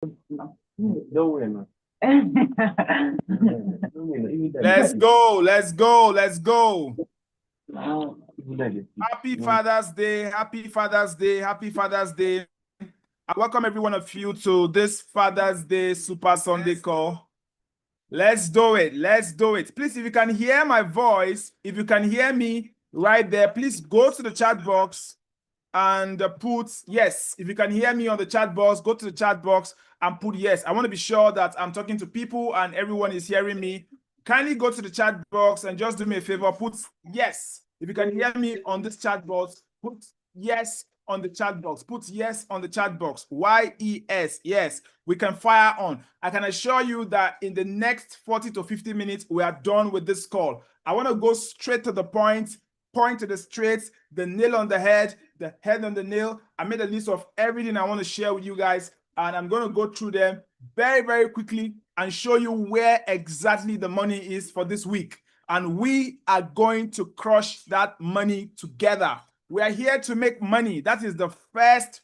Let's go, let's go, let's go. Happy Father's Day, happy Father's Day, happy Father's Day. I welcome every one of you to this Father's Day Super Sunday call. Let's do it, let's do it. Please, if you can hear my voice, if you can hear me right there, please go to the chat box and put yes. If you can hear me on the chat box, go to the chat box and put yes. I want to be sure that I'm talking to people and everyone is hearing me. Kindly go to the chat box and just do me a favor, put yes. If you can hear me on this chat box, put yes on the chat box. Put yes on the chat box. Y-E-S, yes. We can fire on. I can assure you that in the next 40 to 50 minutes, we are done with this call. I want to go straight to the point to the straight, the nail on the head on the nail. I made a list of everything I want to share with you guys, and I'm going to go through them very, very quickly and show you where exactly the money is for this week. And we are going to crush that money together. We are here to make money. That is the first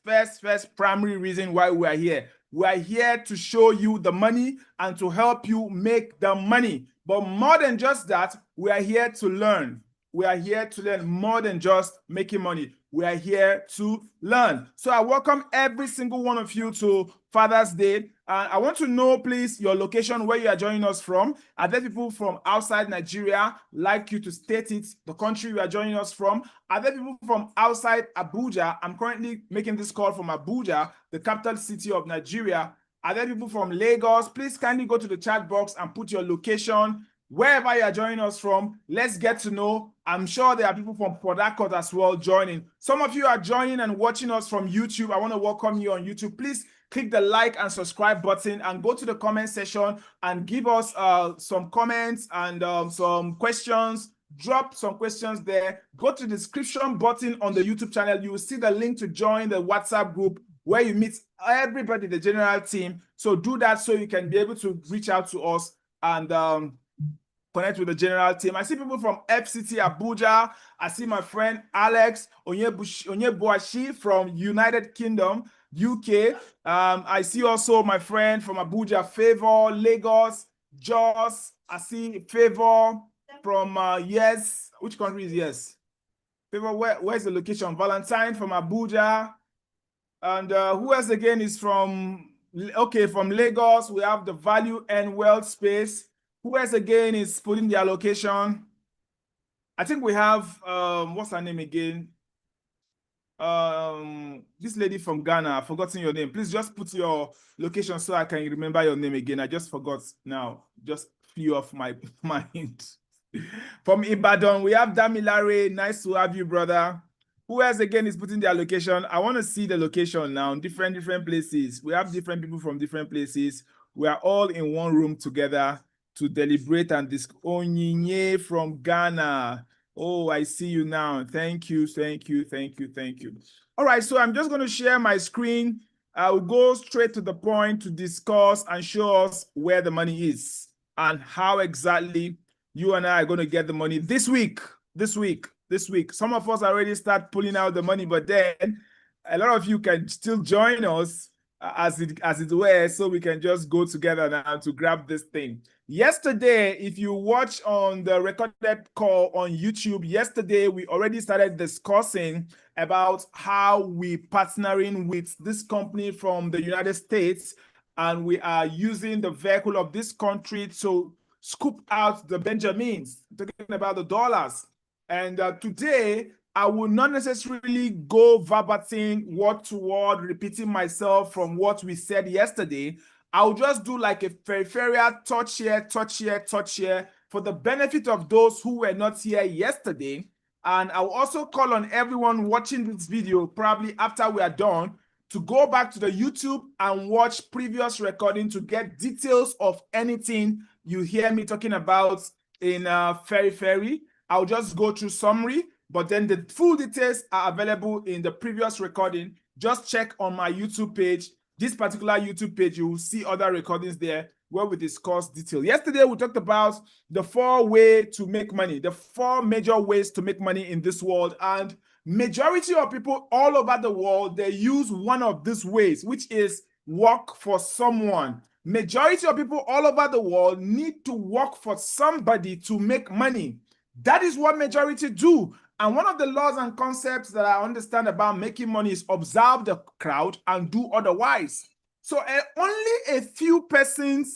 primary reason why we are here. We are here to show you the money and to help you make the money. But more than just that, we are here to learn. We are here to learn more than just making money. We are here to learn. So I welcome every single one of you to Father's Day. I want to know, please, your location, where you are joining us from. Are there people from outside Nigeria? Like you to state it, the country you are joining us from. Are there people from outside Abuja? I'm currently making this call from Abuja, the capital city of Nigeria. Are there people from Lagos? Please kindly go to the chat box and put your location. Wherever you are joining us from, let's get to know. I'm sure there are people from Port Harcourt as well joining. Some of you are joining and watching us from YouTube. I want to welcome you on YouTube. Please click the like and subscribe button and go to the comment section and give us some comments and some questions. Drop some questions there. Go to the description button on the YouTube channel. You will see the link to join the WhatsApp group where you meet everybody, the general team. So do that so you can be able to reach out to us and connect with the general team. I see people from FCT Abuja. I see my friend Alex Onyebuashi from United Kingdom, UK. I see also my friend from Abuja, Favor, Lagos, Jos. I see Favor from yes. Which country is yes? Favor, where's the location? Valentine from Abuja. And who else again is from, okay, from Lagos? We have the Value and Wealth Space. Who else again is putting their location? I think we have, what's her name again? This lady from Ghana. I've forgotten your name. Please just put your location so I can remember your name again. I just forgot now. Just flew off my mind. From Ibadan, we have Damilare. Nice to have you, brother. Who else again is putting their location? I want to see the location now. Different places. We have different people from different places. We are all in one room together to deliberate and discuss. Onyinye from Ghana. Oh, I see you now. Thank you. All right, so I'm just going to share my screen. I'll go straight to the point to discuss and show us where the money is and how exactly you and I are going to get the money this week. Some of us already start pulling out the money, but then a lot of you can still join us as it were, so we can just go together now to grab this thing. Yesterday, if you watch on the recorded call on YouTube, yesterday we already started discussing about how we partnering with this company from the United States, and we are using the vehicle of this country to scoop out the Benjamins, talking about the dollars. And today, I will not necessarily go verbatim, word to word, repeating myself from what we said yesterday. I'll just do like a peripheral touch here for the benefit of those who were not here yesterday. And I'll also call on everyone watching this video, probably after we are done, to go back to the YouTube and watch previous recording to get details of anything you hear me talking about in Ferry. I'll just go through summary, but then the full details are available in the previous recording. Just check on my YouTube page. This particular YouTube page, you will see other recordings there where we discuss detail. Yesterday, we talked about the 4 ways to make money, the 4 major ways to make money in this world. And majority of people all over the world, they use one of these ways, which is work for someone. Majority of people all over the world need to work for somebody to make money. That is what majority do. And one of the laws and concepts that I understand about making money is observe the crowd and do otherwise. So only a few percentage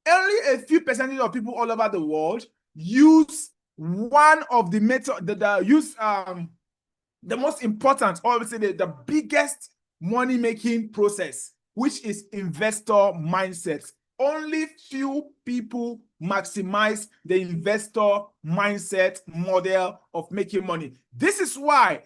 of people all over the world use one of the method the most important, or I would say the biggest money-making process, which is investor mindset. Only few people maximize the investor mindset model of making money. This is why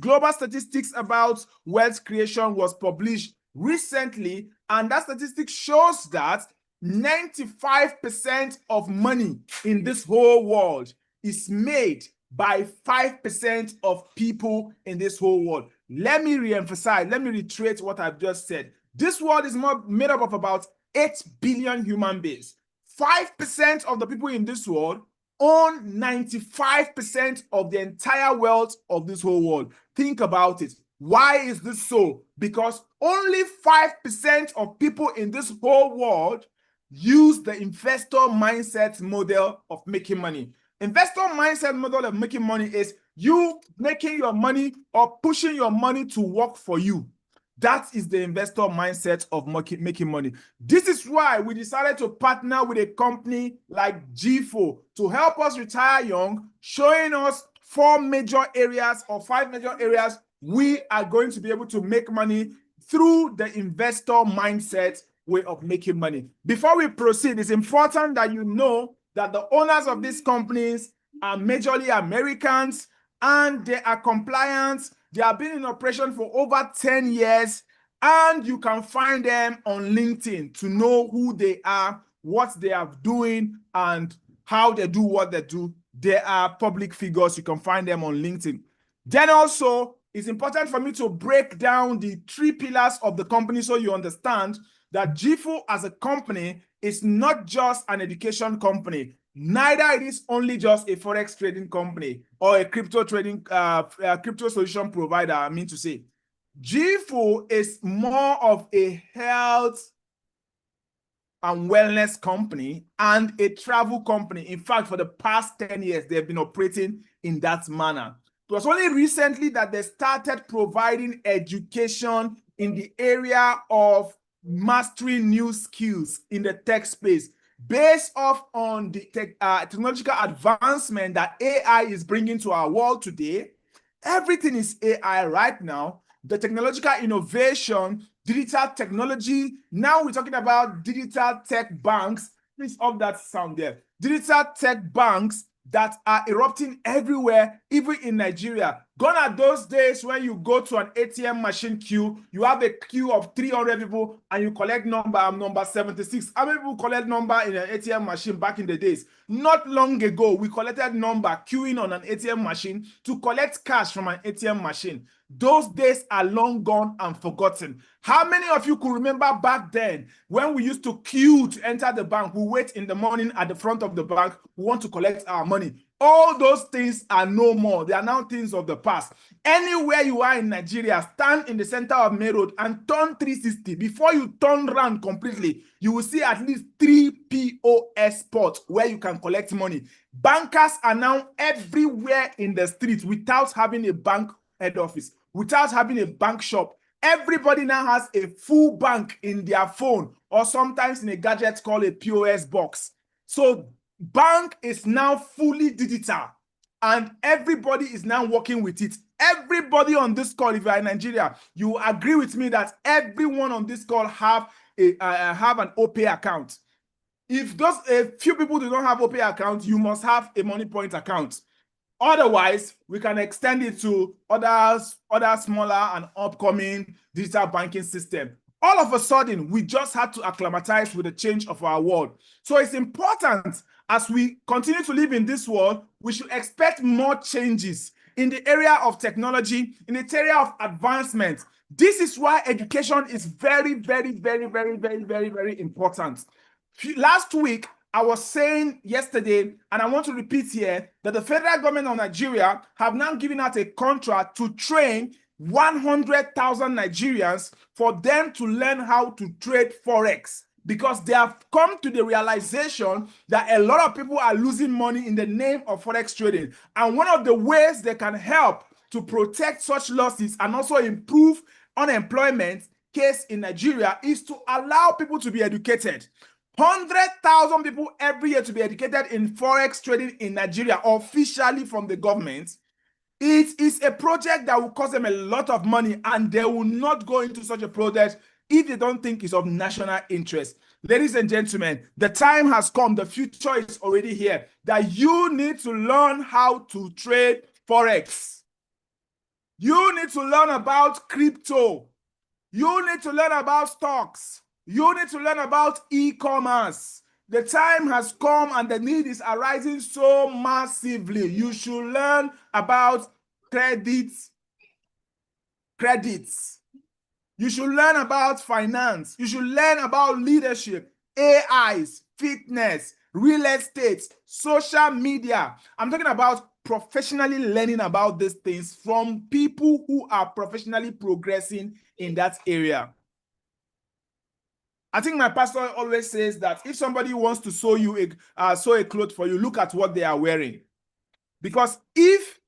global statistics about wealth creation was published recently, and that statistic shows that 95% of money in this whole world is made by 5% of people in this whole world. Let me reiterate what I've just said. This world is made up of about 8 billion human beings. 5% of the people in this world own 95% of the entire wealth of this whole world. Think about it. Why is this so? Because only 5% of people in this whole world use the investor mindset model of making money. Investor mindset model of making money is you making your money or pushing your money to work for you. That is the investor mindset of making money. This is why we decided to partner with a company like GIFO to help us retire young, showing us 5 major areas we are going to be able to make money through the investor mindset way of making money. Before we proceed, it's important that you know that the owners of these companies are majorly Americans and they are compliant. They have been in operation for over 10 years, and you can find them on LinkedIn to know who they are, what they are doing, and how they do what they do. They are public figures. You can find them on LinkedIn. Then also, it's important for me to break down the 3 pillars of the company so you understand that GIFO as a company is not just an education company. Neither it is only just a forex trading company or a crypto solution provider. I mean to say, GIFO is more of a health and wellness company and a travel company. In fact, for the past 10 years, they've been operating in that manner. It was only recently that they started providing education in the area of mastering new skills in the tech space based off on the technological advancement that AI is bringing to our world today. Everything is AI right now. The technological innovation, digital technology. Now we're talking about digital tech banks. Please off that sound there. Digital tech banks that are erupting everywhere, even in Nigeria. Gone are those days when you go to an ATM machine queue, you have a queue of 300 people and you collect number 76. How many people collect number in an ATM machine back in the days? Not long ago, we collected number queuing on an ATM machine to collect cash from an ATM machine. Those days are long gone and forgotten. How many of you could remember back then when we used to queue to enter the bank? We wait in the morning at the front of the bank. We want to collect our money. All those things are no more. They are now things of the past. Anywhere you are in Nigeria, stand in the center of Main Road and turn 360. Before you turn around completely, you will see at least 3 POS spots where you can collect money. Bankers are now everywhere in the streets without having a bank head office, without having a bank shop. Everybody now has a full bank in their phone or sometimes in a gadget called a POS box. So bank is now fully digital and everybody is now working with it. Everybody on this call, if you are in Nigeria, you agree with me that everyone on this call have an OPay account. If a few people do not have OPay account, you must have a MoneyPoint account. Otherwise, we can extend it to other smaller and upcoming digital banking system. All of a sudden, we just had to acclimatize with the change of our world. So it's important as we continue to live in this world, we should expect more changes in the area of technology, in the area of advancement. This is why education is very, very, very, very, very, very, very important. Last week, I was saying yesterday, and I want to repeat here, that the federal government of Nigeria have now given out a contract to train 100,000 Nigerians for them to learn how to trade Forex, because they have come to the realization that a lot of people are losing money in the name of Forex trading. And one of the ways they can help to protect such losses and also improve unemployment case in Nigeria is to allow people to be educated. 100,000 people every year to be educated in Forex trading in Nigeria, officially from the government. It is a project that will cost them a lot of money, and they will not go into such a project if they don't think it's of national interest. Ladies and gentlemen, the time has come, the future is already here, that you need to learn how to trade Forex. You need to learn about crypto. You need to learn about stocks. You need to learn about e-commerce. The time has come and the need is arising so massively. You should learn about credits. You should learn about finance. You should learn about leadership, AIs, fitness, real estate, social media. I'm talking about professionally learning about these things from people who are professionally progressing in that area. I think my pastor always says that if somebody wants to sew a cloth for you, look at what they are wearing. Because if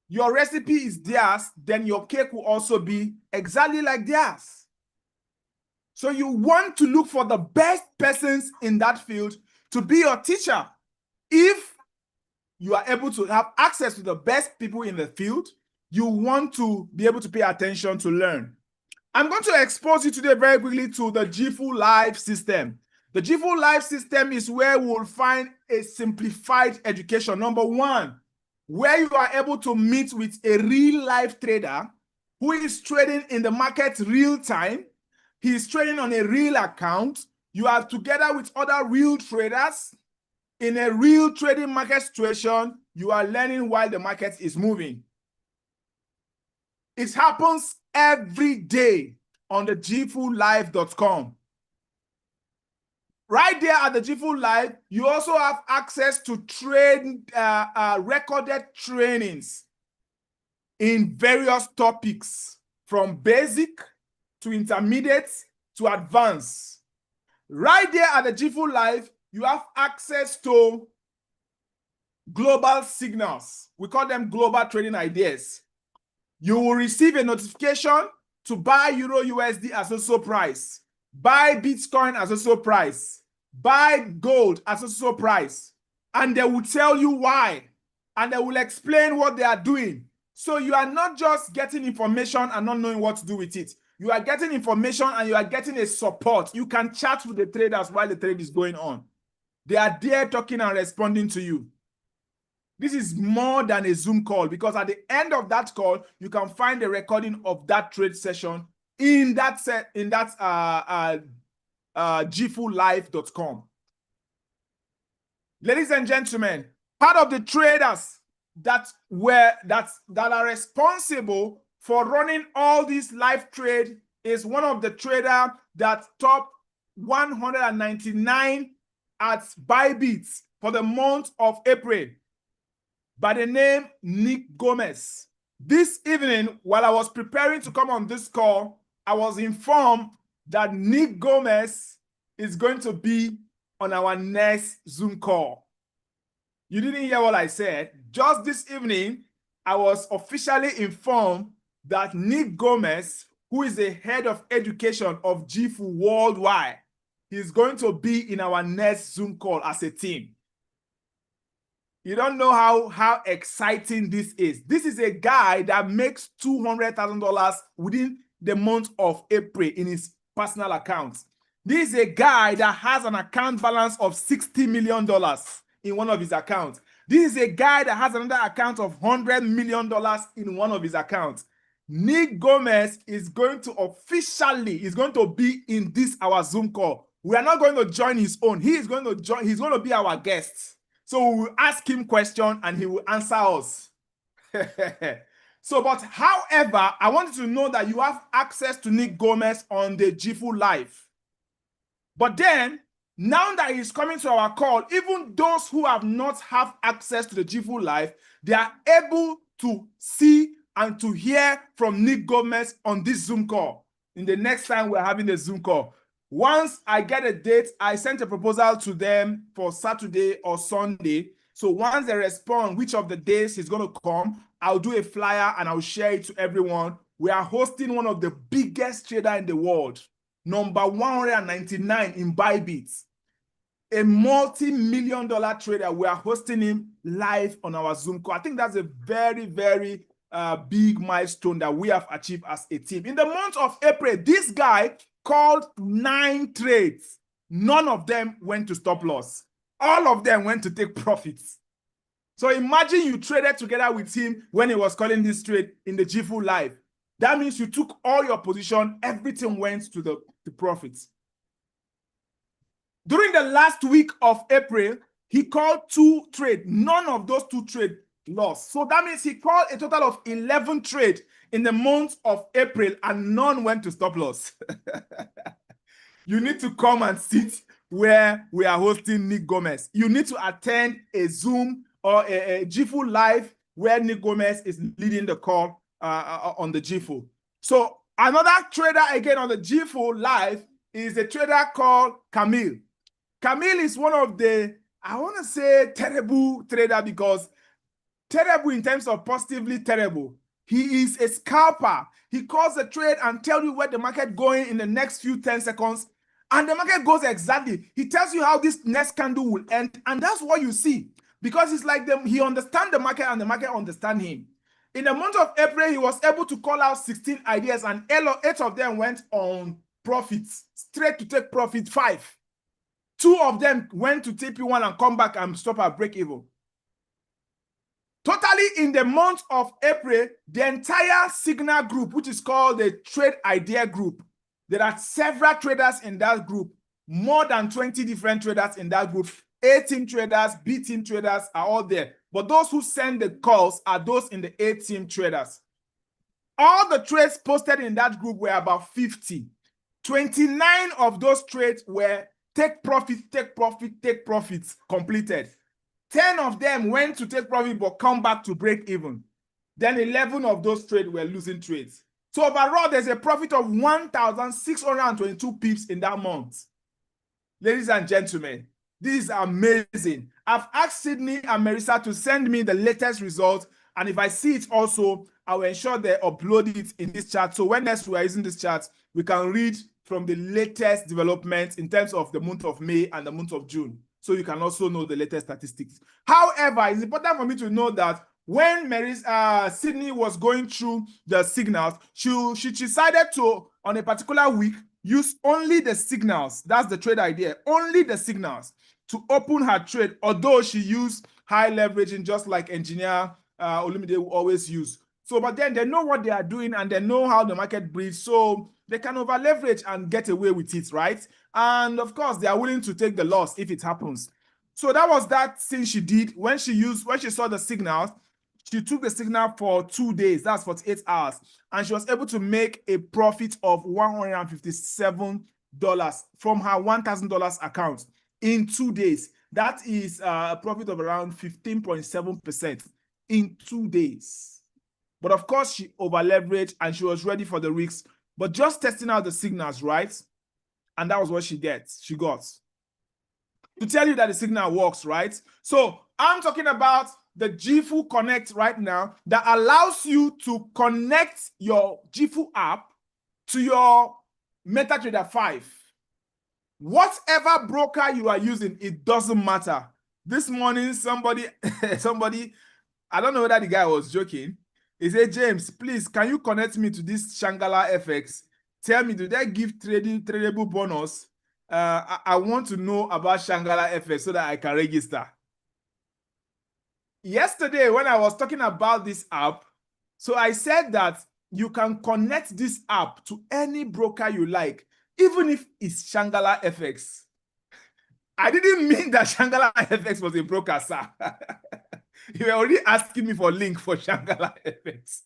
your recipe is theirs, then your cake will also be exactly like theirs. So you want to look for the best persons in that field to be your teacher. If you are able to have access to the best people in the field, you want to be able to pay attention to learn. I'm going to expose you today very quickly to the GFU Live system. The GFU Live system is where we will find a simplified education. Number one, where you are able to meet with a real life trader who is trading in the market real time. He is trading on a real account. You are together with other real traders in a real trading market situation. You are learning while the market is moving. It happens every day on the gfulive.com. Right there at the GFU Live, you also have access to recorded trainings in various topics, from basic to intermediate to advanced. Right there at the GFU Live, you have access to global signals. We call them global trading ideas. You will receive a notification to buy Euro USD as a so price, buy Bitcoin as a so price, buy gold as a so price, and they will tell you why, and they will explain what they are doing. So you are not just getting information and not knowing what to do with it. You are getting information and you are getting a support. You can chat with the traders while the trade is going on. They are there talking and responding to you. This is more than a Zoom call, because at the end of that call, you can find a recording of that trade session in that gfulive.com. Ladies and gentlemen, part of the traders that are responsible for running all these live trade is one of the traders that top 199 at Bybit for the month of April, by the name Nick Gomez. This evening, while I was preparing to come on this call, I was informed that Nick Gomez is going to be on our next Zoom call. You didn't hear what I said. Just this evening, I was officially informed that Nick Gomez, who is the head of education of GFU worldwide, is going to be in our next Zoom call as a team. You don't know how exciting this is. This is a guy that makes $200,000 within the month of April in his personal account. This is a guy that has an account balance of $60 million in one of his accounts. This is a guy that has another account of $100 million in one of his accounts. Nick Gomez is going to be in this our Zoom call. We are not going to join his own. He's going to be our guest. So we will ask him questions and he will answer us. But however, I want you to know that you have access to Nick Gomez on the GFU Live. But then, now that he's coming to our call, even those who have not have access to the GFU Live, they are able to see and to hear from Nick Gomez on this Zoom call. In the next time we're having a Zoom call. Once I get a date, I sent a proposal to them for Saturday or Sunday. So once they respond which of the days he's going to come, I'll do a flyer and I'll share it to everyone. We are hosting one of the biggest trader in the world, number 199 in Bybit, a multi-million-dollar trader. We are hosting him live on our Zoom call. I think that's a very, very big milestone that we have achieved as a team. In the month of April, this guy called 9 trades. None of them went to stop loss. All of them went to take profits. So imagine you traded together with him when he was calling this trade in the GFU live. That means you took all your position, everything went to the profits. During the last week of April, he called 2 trades. None of those 2 trades lost. So that means he called a total of 11 trades in the month of April and none went to stop loss. You need to come and sit where we are hosting Nick Gomez. You need to attend a Zoom or a GFU live where Nick Gomez is leading the call on the GFU. So another trader again on the GFU live is a trader called Camille. Camille is one of the, I want to say, terrible trader, because terrible in terms of positively terrible. He is a scalper. He calls the trade and tells you where the market going in the next few 10 seconds. And the market goes exactly. He tells you how this next candle will end. And that's what you see. Because it's like he understands the market and the market understands him. In the month of April, he was able to call out 16 ideas and 8 of them went on profits. Straight to take profit 5. 2 of them went to TP1 and come back and stop at break even. Totally in the month of April, the entire Signal group, which is called the Trade Idea Group, there are several traders in that group, more than 20 different traders in that group. A-team traders, B-team traders are all there. But those who send the calls are those in the A-team traders. All the trades posted in that group were about 50. 29 of those trades were take profit, take profit, take profits completed. 10 of them went to take profit but come back to break even. Then 11 of those trades were losing trades. So overall, there's a profit of 1,622 pips in that month. Ladies and gentlemen, this is amazing. I've asked Sydney and Marissa to send me the latest results, and if I see it also, I will ensure they upload it in this chat. So when next we are using this chat, we can read from the latest developments in terms of the month of May and the month of June. So you can also know the latest statistics. However, it's important for me to know that when Sydney was going through the signals, she decided to, on a particular week, use only the signals. That's the trade idea. Only the signals to open her trade, although she used high leveraging just like engineer Olumide will always use. So, but then they know what they are doing and they know how the market breathes, so they can over leverage and get away with it, right? And of course, they are willing to take the loss if it happens. So that was that thing she did when she saw the signals. She took the signal for 2 days, that's 48 hours, and she was able to make a profit of $157 from her $1,000 account in 2 days. That is a profit of around 15.7% in 2 days. But of course, she over-leveraged and she was ready for the risks, but just testing out the signals, right? And that was what she got. To tell you that the signal works, right? So I'm talking about the GFU Connect right now that allows you to connect your GFU app to your MetaTrader 5. Whatever broker you are using, it doesn't matter. This morning, somebody, I don't know whether the guy was joking. He said, James, please, can you connect me to this Shangala FX? Tell me, do they give tradable bonus? I want to know about Shangala FX so that I can register. Yesterday, when I was talking about this app, so I said that you can connect this app to any broker you like, even if it's Shangala FX. I didn't mean that Shangala FX was a broker, sir. You were already asking me for a link for Shangala FX.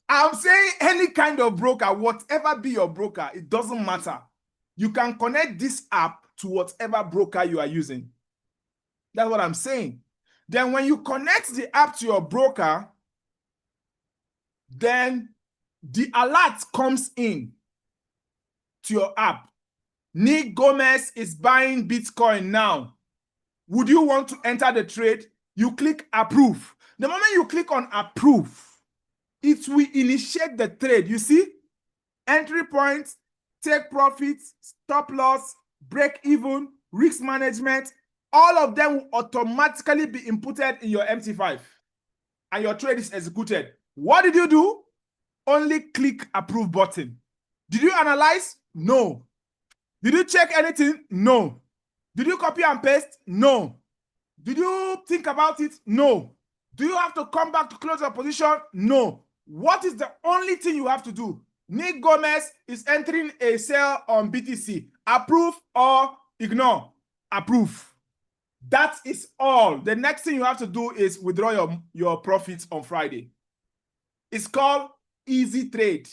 I'm saying any kind of broker, whatever be your broker, it doesn't matter. You can connect this app to whatever broker you are using. That's what I'm saying. Then when you connect the app to your broker, then the alert comes in to your app. Nick Gomez is buying Bitcoin now. Would you want to enter the trade? You click approve. The moment you click on approve, it will initiate the trade. You see? Entry point, take profits, stop loss, break even, risk management, all of them will automatically be inputted in your MT5 and your trade is executed. What did you do? Only click approve button. Did you analyze? No. Did you check anything? No. Did you copy and paste? No. Did you think about it? No. Do you have to come back to close your position? No. What is the only thing you have to do? Nick Gomez is entering a sale on BTC. Approve or ignore? Approve. That is all. The next thing you have to do is withdraw your profits on Friday. It's called easy trade.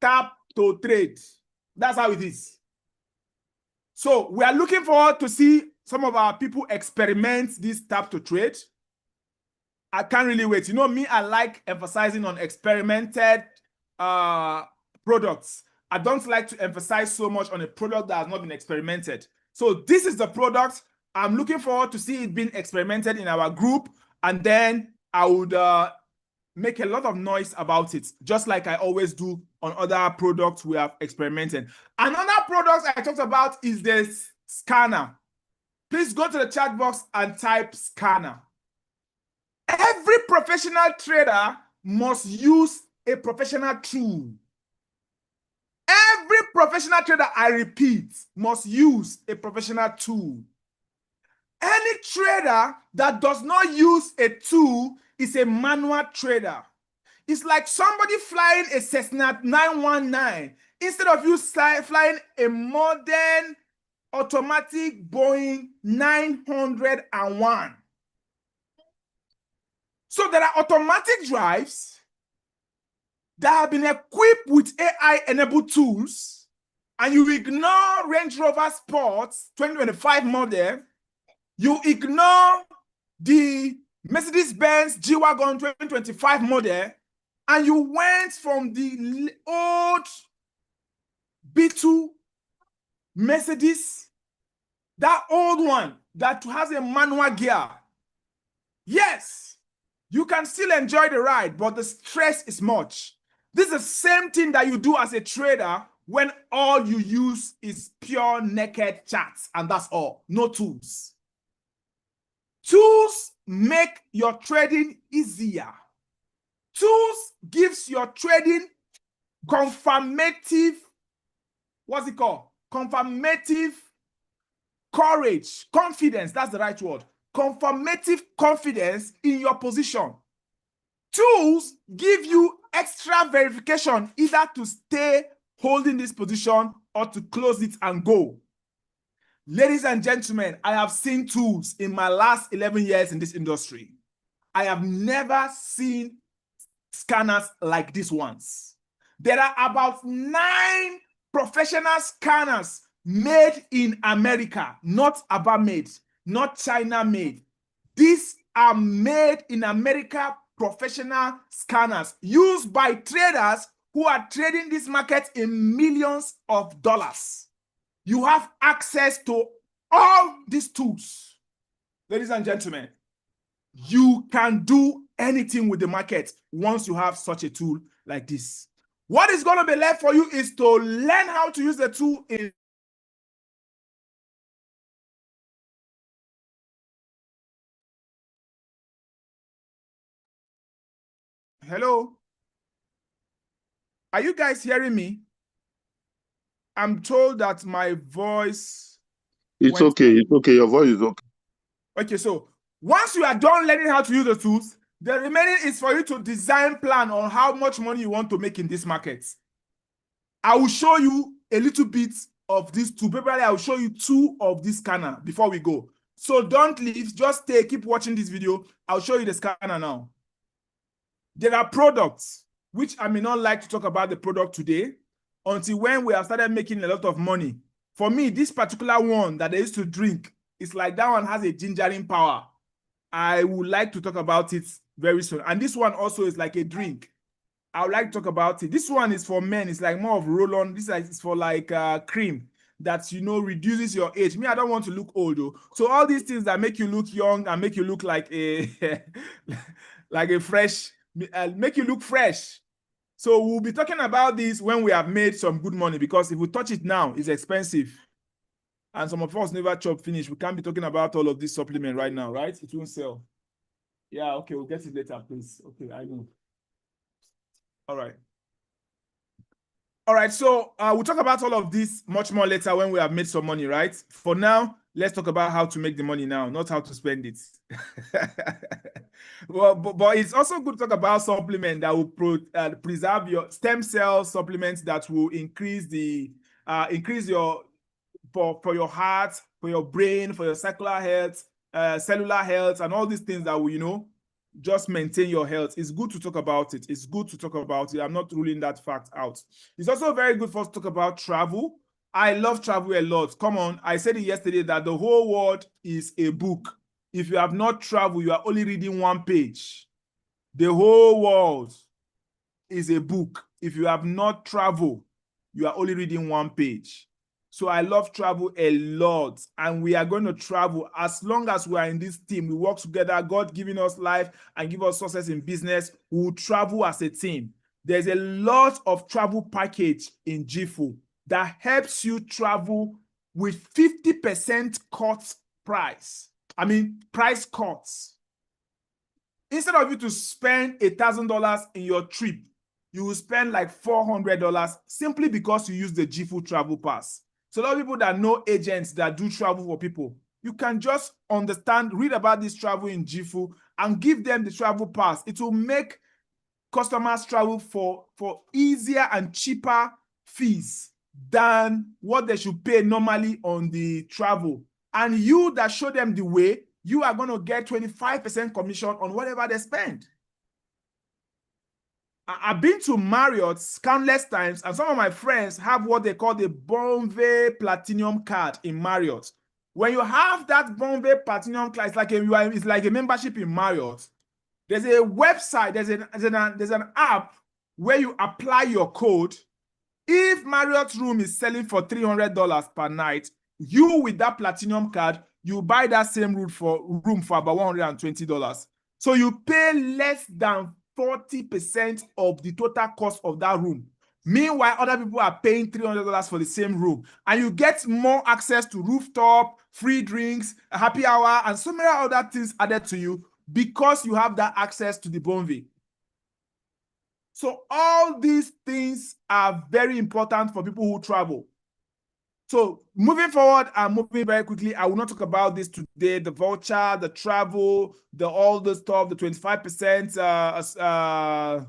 Tap to trade. That's how it is. So we are looking forward to see some of our people experiment this tap to trade. I can't really wait. You know me, I like emphasizing on experimented products. I don't like to emphasize so much on a product that has not been experimented. So this is the product. I'm looking forward to see it being experimented in our group, and then I would make a lot of noise about it, just like I always do on other products we have experimented. Another product I talked about is the scanner. Please go to the chat box and type scanner. Every professional trader must use a professional tool. Every professional trader, I repeat, must use a professional tool. Any trader that does not use a tool is a manual trader. It's like somebody flying a Cessna 919 instead of you flying a modern automatic Boeing 901. So there are automatic drives that have been equipped with AI-enabled tools, and you ignore Range Rover Sport 2025 model, you ignore the Mercedes-Benz G-Wagon 2025 model, and you went from the old B2 Mercedes, that old one that has a manual gear. Yes, you can still enjoy the ride, but the stress is much. This is the same thing that you do as a trader when all you use is pure naked charts, and that's all, no tools. Tools make your trading easier. Tools gives your trading confirmative, what's it called? Confirmative courage, confidence, that's the right word. Confirmative confidence in your position. Tools give you extra verification either to stay holding this position or to close it and go. Ladies and gentlemen, I have seen tools in my last 11 years in this industry. I have never seen scanners like these ones. There are about 9 professional scanners made in America, not Aba made, not China made. These are made in America professional scanners used by traders who are trading this market in millions of dollars. You have access to all these tools. Ladies and gentlemen, you can do anything with the market once you have such a tool like this. What is going to be left for you is to learn how to use the tool in Hello? Are you guys hearing me? I'm told that my voice... It's okay. It's okay. Your voice is okay. Okay, so once you are done learning how to use the tools, the remaining is for you to design plan on how much money you want to make in this market. I will show you a little bit of these two. Probably I will show you 2 of this scanner before we go. So don't leave, just stay, keep watching this video. I'll show you the scanner now. There are products, which I may not like to talk about the product today until when we have started making a lot of money. For me, this particular one that I used to drink, it's like that one has a gingering power. I would like to talk about it very soon. And this one also is like a drink. I would like to talk about it. This one is for men. It's like more of roll-on. This is for like cream that, you know, reduces your age. Me, I don't want to look old though. So all these things that make you look young and make you look like a like a fresh, make you look fresh. So we'll be talking about this when we have made some good money, because if we touch it now, it's expensive. And some of us never chop finish. We can't be talking about all of this supplement right now, right? It won't sell. Yeah, okay, we'll get it later, please. Okay, I know. All right. All right, so we'll talk about all of this much more later when we have made some money, right? For now, let's talk about how to make the money now, not how to spend it. Well, but it's also good to talk about supplement that will preserve your stem cell supplements that will increase the for your heart, for your brain, for your cellular health, and all these things that will, you know, just maintain your health. It's good to talk about it. It's good to talk about it. I'm not ruling that fact out. It's also very good for us to talk about travel. I love travel a lot. Come on, I said it yesterday that the whole world is a book. If you have not traveled, you are only reading one page. The whole world is a book. If you have not traveled, you are only reading one page. So I love travel a lot, and we are going to travel as long as we are in this team. We work together, God giving us life and give us success in business. We will travel as a team. There's a lot of travel package in GFU that helps you travel with 50% cut price. I mean, price cuts. Instead of you to spend $1,000 in your trip, you will spend like $400 simply because you use the GFU travel pass. So a lot of people that know agents that do travel for people, you can just understand, read about this travel in GFU and give them the travel pass. It will make customers travel for easier and cheaper fees than what they should pay normally on the travel. And you that show them the way, you are going to get 25% commission on whatever they spend. I've been to Marriott countless times, and some of my friends have what they call the Bonvoy Platinum card in Marriott. When you have that Bonvoy Platinum card, it's like a membership in Marriott. There's a website, there's an app where you apply your code. If Marriott room is selling for $300 per night, you with that Platinum card, you buy that same room for about $120. So you pay less than 40% of the total cost of that room. Meanwhile, other people are paying $300 for the same room, and you get more access to rooftop, free drinks, a happy hour, and so many other things added to you because you have that access to the Bonvoy. So all these things are very important for people who travel. So moving forward, I'm moving very quickly. I will not talk about this today. The voucher, the travel, all the stuff, the 25%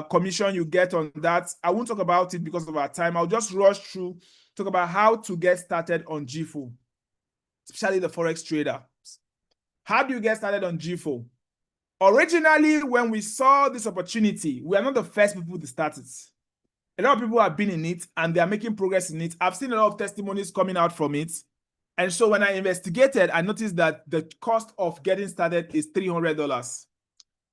commission you get on that. I won't talk about it because of our time. I'll just rush through, talk about how to get started on GFU, especially the Forex trader. How do you get started on GFU? Originally, when we saw this opportunity, we are not the first people to start it. A lot of people have been in it and they are making progress in it. I've seen a lot of testimonies coming out from it. And so when I investigated, I noticed that the cost of getting started is $300.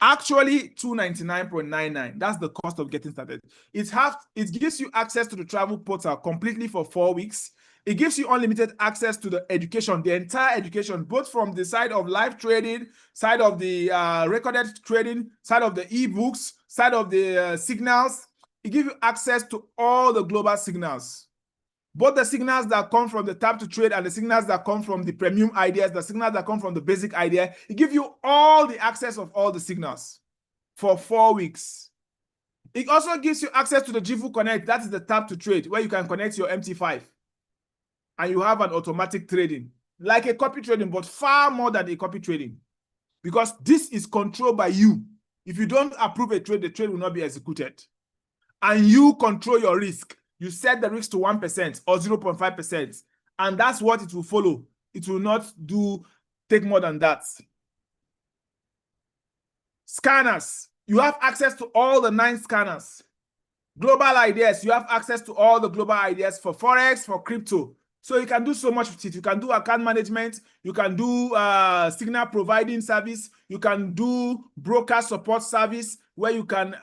Actually, $299.99. That's the cost of getting started. It gives you access to the travel portal completely for 4 weeks. It gives you unlimited access to the education, the entire education, both from the side of live trading, side of the recorded trading, side of the ebooks, side of the signals. It gives you access to all the global signals, both the signals that come from the tap to trade and the signals that come from the premium ideas, the signals that come from the basic idea. It gives you all the access of all the signals for 4 weeks. It also gives you access to the GFU Connect. That is the tap to trade, where you can connect your MT5 and you have an automatic trading, like a copy trading, but far more than a copy trading, because this is controlled by you. If you don't approve a trade, the trade will not be executed. And you control your risk. You set the risk to 1% or 0.5%, and that's what it will follow. It will not take more than that. Scanners. You have access to all the 9 scanners. Global ideas. You have access to all the global ideas for Forex, for crypto. So you can do so much with it. You can do account management. You can do signal providing service. You can do broker support service. where you can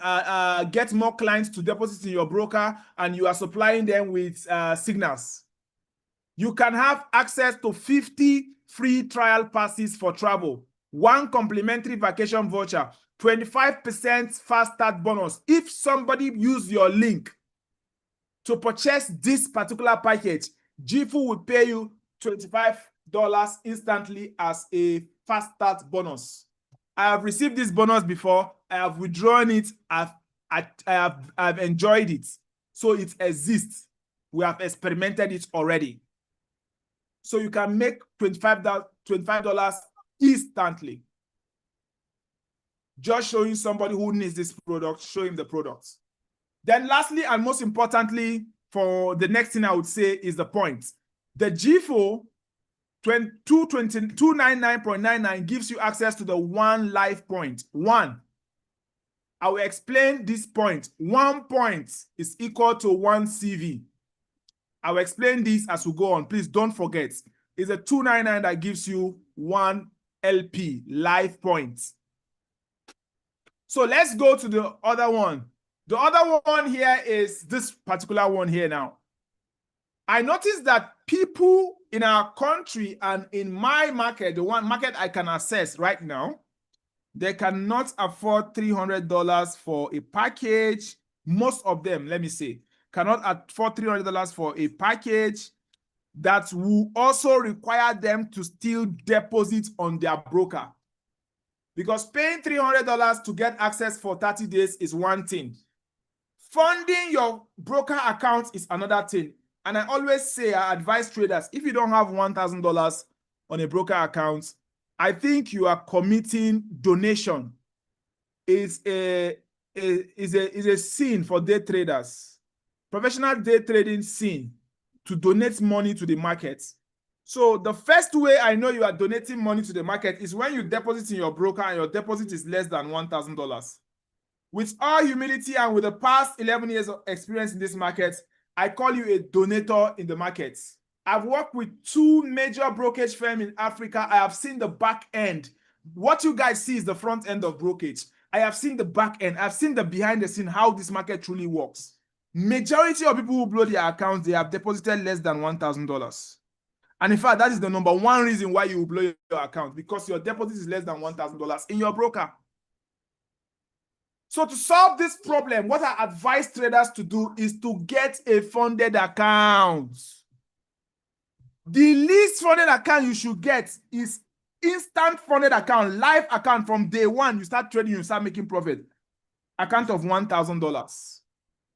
get more clients to deposit in your broker, and you are supplying them with signals. You can have access to 50 free trial passes for travel, 1 complimentary vacation voucher, 25% fast start bonus. If somebody use your link to purchase this particular package, Jifu will pay you $25 instantly as a fast start bonus. I have received this bonus before. I have withdrawn it. I've enjoyed it. So it exists. We have experimented it already. So you can make $25 instantly. Just showing somebody who needs this product, show him the products. Then lastly, and most importantly, for the next thing I would say is the points. The Jifu 299.99 gives you access to the 1 life point. 1. I will explain this point. 1 point is equal to 1 CV. I will explain this as we go on. Please don't forget. It's a 299 that gives you 1 LP, life points. So let's go to the other one. The other one here is this particular one here now. I noticed that people in our country and in my market, the one market I can access right now, they cannot afford $300 for a package. Most of them, let me say, cannot afford $300 for a package that will also require them to still deposit on their broker. Because paying $300 to get access for 30 days is one thing. Funding your broker account is another thing. And I always say, I advise traders, if you don't have $1,000 on a broker account, I think you are committing donation. Is a sin for day traders. Professional day trading sin to donate money to the market. So the first way I know you are donating money to the market is when you deposit in your broker and your deposit is less than $1,000. With all humility and with the past 11 years of experience in this market, I call you a donator in the markets. I've worked with 2 major brokerage firms in Africa. I have seen the back end. What you guys see is the front end of brokerage. I have seen the back end. I've seen the behind the scene, how this market truly works. Majority of people who blow their accounts, they have deposited less than $1,000. And in fact, that is the number 1 reason why you will blow your account, because your deposit is less than $1,000 in your broker. So to solve this problem, what I advise traders to do is to get a funded account. The least funded account you should get is instant funded account, live account. From day 1, you start trading, you start making profit. Account of $1,000.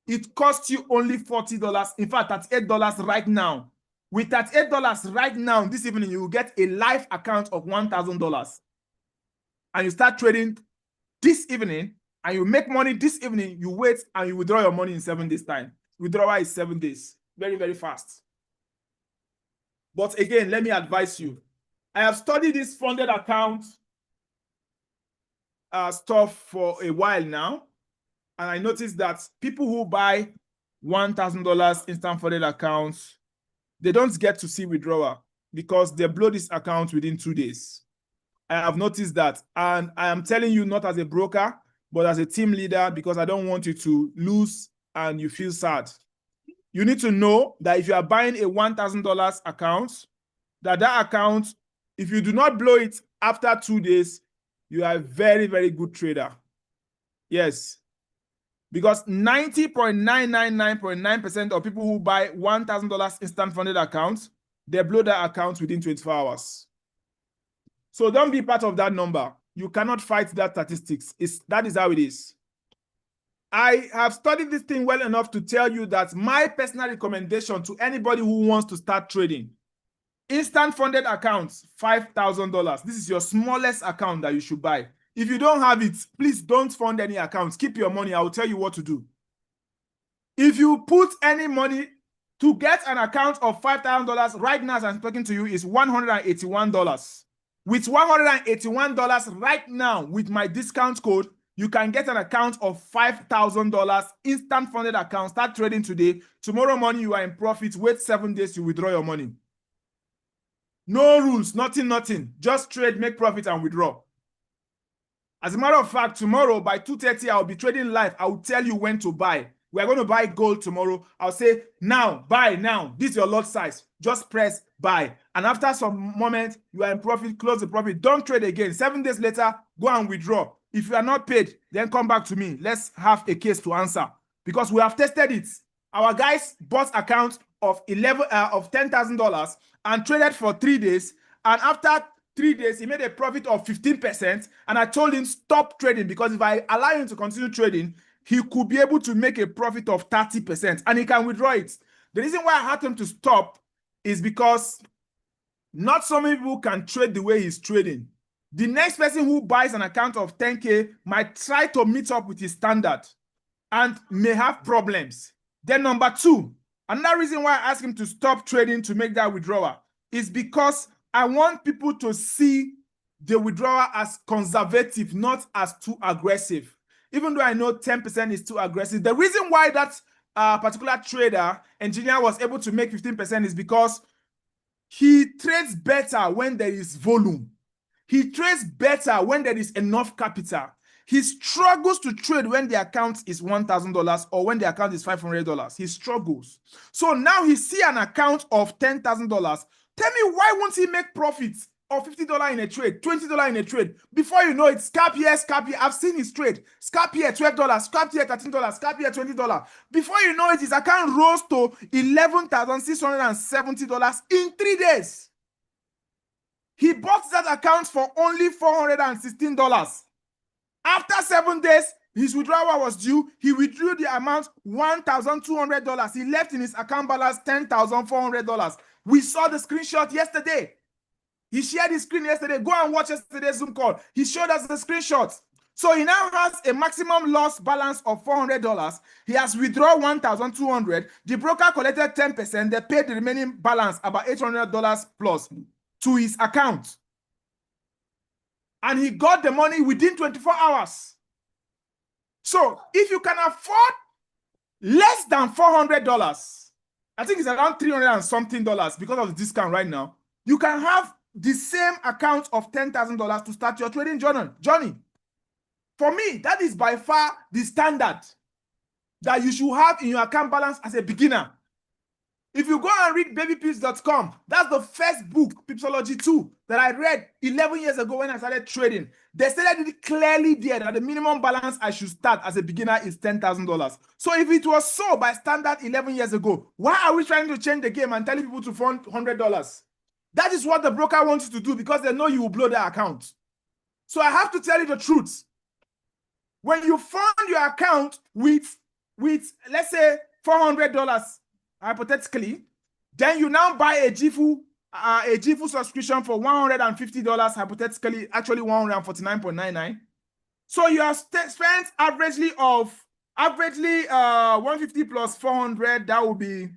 It costs you only $40. In fact, $38 right now. With $38 right now, this evening, you will get a live account of $1,000. And you start trading this evening, and you make money this evening, you wait, and you withdraw your money in 7 days' time. Withdrawal is 7 days. Very, very fast. But again, let me advise you. I have studied this funded account stuff for a while now, and I noticed that people who buy $1,000 instant funded accounts, they don't get to see withdrawal because they blow this account within 2 days. I have noticed that, and I am telling you not as a broker, but as a team leader, because I don't want you to lose and you feel sad. You need to know that if you are buying a $1,000 account, that account, if you do not blow it after 2 days, you are a very, very good trader. Yes. Because 90.999.9% of people who buy $1,000 instant funded accounts, they blow their accounts within 24 hours. So don't be part of that number. You cannot fight that statistics. That is how it is. I have studied this thing well enough to tell you that my personal recommendation to anybody who wants to start trading, instant funded accounts, $5,000. This is your smallest account that you should buy. If you don't have it, please don't fund any accounts. Keep your money. I will tell you what to do. If you put any money to get an account of $5,000 right now as I'm talking to you is $181. With $181 right now, with my discount code, you can get an account of $5,000 instant funded account. Start trading today. Tomorrow morning, you are in profit. Wait 7 days, you withdraw your money. No rules, nothing. Just trade, make profit, and withdraw. As a matter of fact, tomorrow by 2:30, I'll be trading live. I will tell you when to buy. We're going to buy gold tomorrow. I'll say, now, buy now. This is your lot size. Just press buy. And after some moment, you are in profit, close the profit. Don't trade again. 7 days later, go and withdraw. If you are not paid, then come back to me. Let's have a case to answer. Because we have tested it. Our guys bought accounts of $10,000 and traded for 3 days. And after 3 days, he made a profit of 15%. And I told him, stop trading, because if I allow him to continue trading, he could be able to make a profit of 30%, and he can withdraw it. The reason why I had him to stop is because not so many people can trade the way he's trading. The next person who buys an account of 10K might try to meet up with his standard and may have problems. Then number two, another reason why I asked him to stop trading to make that withdrawal is because I want people to see the withdrawal as conservative, not as too aggressive. Even though I know 10% is too aggressive, the reason why that particular trader, engineer, was able to make 15% is because he trades better when there is volume. He trades better when there is enough capital. He struggles to trade when the account is $1,000 or when the account is $500. He struggles. So now he see an account of $10,000. Tell me, why won't he make profits of $50 in a trade, $20 in a trade? Before you know it, scalp here, scalp here. I've seen his trade. Scalp here, $12, scalp here, $13, scalp here, $20. Before you know it, his account rose to $11,670 in 3 days. He bought that account for only $416. After 7 days, his withdrawal was due. He withdrew the amount, $1,200. He left in his account balance $10,400. We saw the screenshot yesterday. He shared his screen yesterday. Go and watch yesterday's Zoom call. He showed us the screenshots. So he now has a maximum loss balance of $400. He has withdrawn $1,200. The broker collected 10%. They paid the remaining balance, about $800 plus, to his account. And he got the money within 24 hours. So if you can afford less than $400, I think it's around $300 and something because of the discount right now, you can have the same account of $10,000 to start your trading journey. For me, that is by far the standard that you should have in your account balance as a beginner. If you go and read babypips.com, that's the first book, Pipsology 2, that I read 11 years ago when I started trading. They stated it clearly there that the minimum balance I should start as a beginner is $10,000. So if it was so by standard 11 years ago, why are we trying to change the game and telling people to fund $100? That is what the broker wants you to do because they know you will blow their account. So I have to tell you the truth. When you fund your account with let's say $400, hypothetically, then you now buy a GFU subscription for $150, hypothetically, actually $149.99. So you have spent averagely 150 plus 400, that will be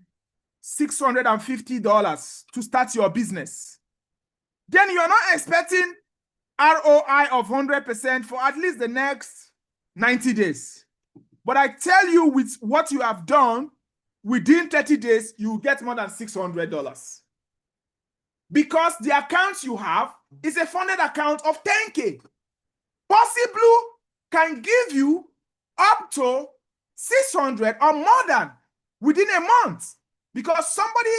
$650 to start your business. Then you are not expecting ROI of 100% for at least the next 90 days. But I tell you, with what you have done, within 30 days, you will get more than $600. Because the account you have is a funded account of 10K. Possibly can give you up to 600 or more than within a month. Because somebody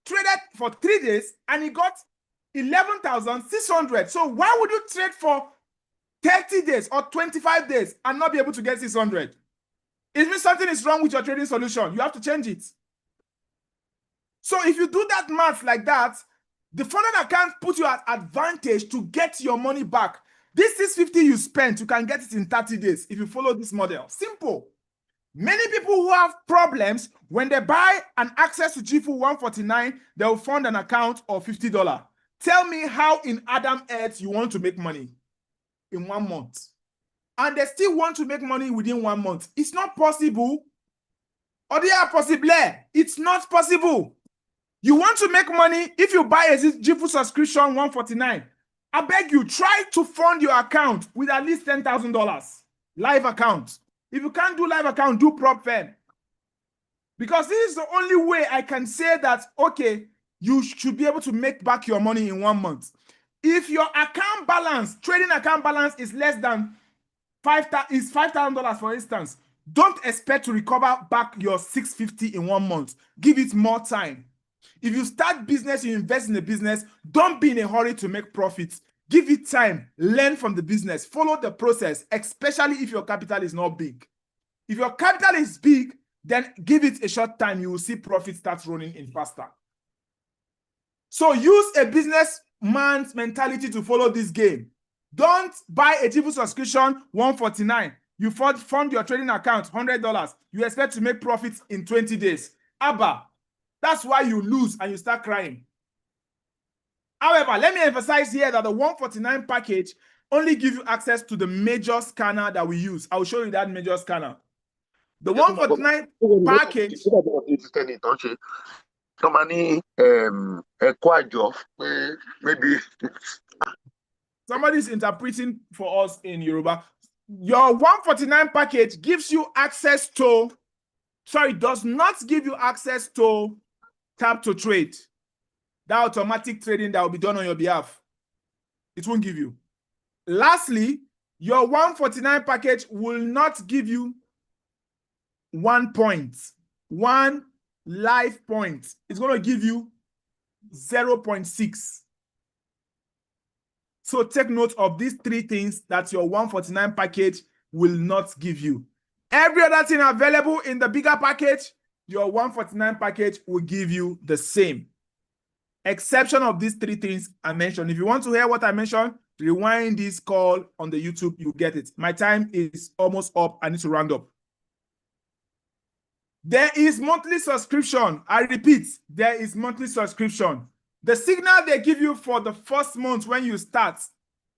traded for 3 days and he got 11,600. So why would you trade for 30 days or 25 days and not be able to get 600? It means something is wrong with your trading solution. You have to change it. So if you do that math like that, the funded account puts you at advantage to get your money back. This $650 you spent, you can get it in 30 days if you follow this model. Simple. Many people who have problems, when they buy an access to GFU 149, they will fund an account of $50. Tell me how in Adam Earth you want to make money in 1 month. And they still want to make money within 1 month. It's not possible. Or they are possible. It's not possible. You want to make money if you buy a GFU subscription 149. I beg you, try to fund your account with at least $10,000. Live account. If you can't do live account, do prop firm. Because this is the only way I can say that, okay, you should be able to make back your money in 1 month. If your account balance, trading account balance is less than $5,000, for instance, don't expect to recover back your $650 in 1 month. Give it more time. If you start business, you invest in a business, don't be in a hurry to make profits. Give it time. Learn from the business. Follow the process, especially if your capital is not big. If your capital is big, then give it a short time. You will see profit start rolling in faster. So use a businessman's mentality to follow this game. Don't buy a cheap subscription, $149. You fund your trading account, $100. You expect to make profits in 20 days. Abba, that's why you lose and you start crying. However, let me emphasize here that the $149 package only gives you access to the major scanner that we use. I'll show you that major scanner. The $149 package. Maybe somebody's interpreting for us in Yoruba. Your $149 package gives you access to, does not give you access to tap to trade. That automatic trading that will be done on your behalf. It won't give you. Lastly, your $149 package will not give you 1 point, 1 live point. It's going to give you 0.6. So take note of these 3 things that your $149 package will not give you. Every other thing available in the bigger package, your $149 package will give you the same. Exception of these 3 things I mentioned. If you want to hear what I mentioned, rewind this call on the YouTube, you get it. My time is almost up. I need to round up. There is monthly subscription. I repeat, there is monthly subscription. The signal they give you for the first month when you start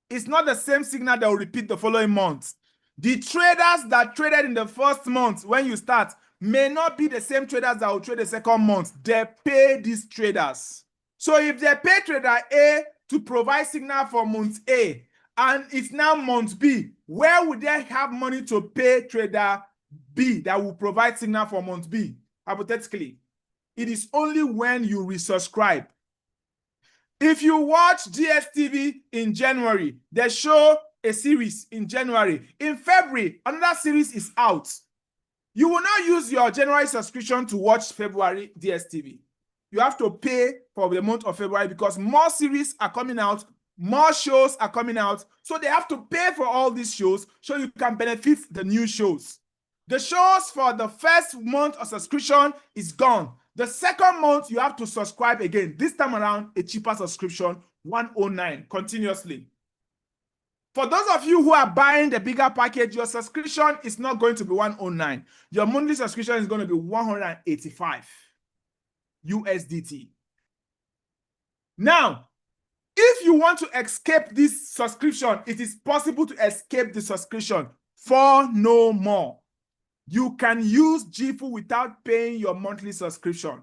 is not the same signal that will repeat the following month. The traders that traded in the first month when you start may not be the same traders that will trade the second month. They pay these traders. So if they pay trader A to provide signal for month A and it's now month B, where would they have money to pay trader B that will provide signal for month B? Hypothetically, it is only when you resubscribe. If you watch DSTV in January, they show a series in January. In February, another series is out. You will not use your January subscription to watch February DSTV. You have to pay for the month of February because more series are coming out, more shows are coming out. So they have to pay for all these shows so you can benefit the new shows. The shows for the first month of subscription is gone. The second month, you have to subscribe again. This time around, a cheaper subscription, $109 continuously. For those of you who are buying the bigger package, your subscription is not going to be $109. Your monthly subscription is going to be $185 USDT. Now, if you want to escape this subscription, it is possible to escape the subscription for no more. You can use GIFU without paying your monthly subscription.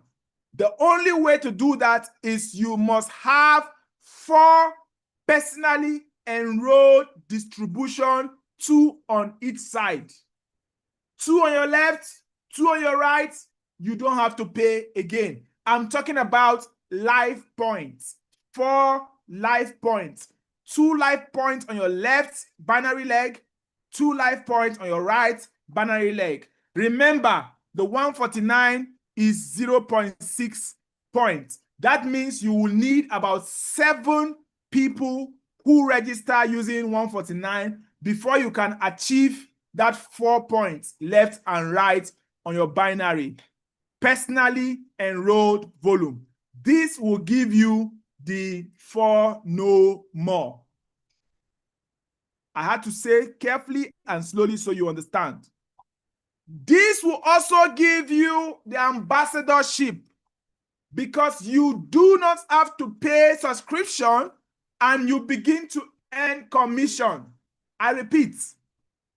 The only way to do that is you must have 4 personally enrolled distribution, 2 on each side. 2 on your left, 2 on your right. You don't have to pay again. I'm talking about live points. 4 live points. 2 live points on your left binary leg, 2 live points on your right binary leg. Remember, the 149 is 0.6 points. That means you will need about 7 people who register using 149 before you can achieve that 4 points left and right on your binary. Personally enrolled volume. This will give you the for no more. I had to say carefully and slowly so you understand. This will also give you the ambassadorship because you do not have to pay subscription and you begin to earn commission. I repeat,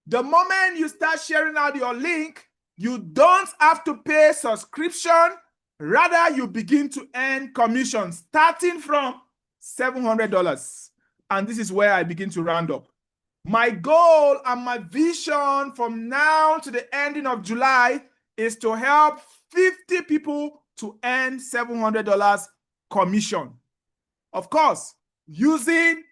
the moment you start sharing out your link, you don't have to pay subscription. Rather, you begin to earn commission starting from $700. And this is where I begin to round up. My goal and my vision from now to the ending of July is to help 50 people to earn $700 commission. Of course, using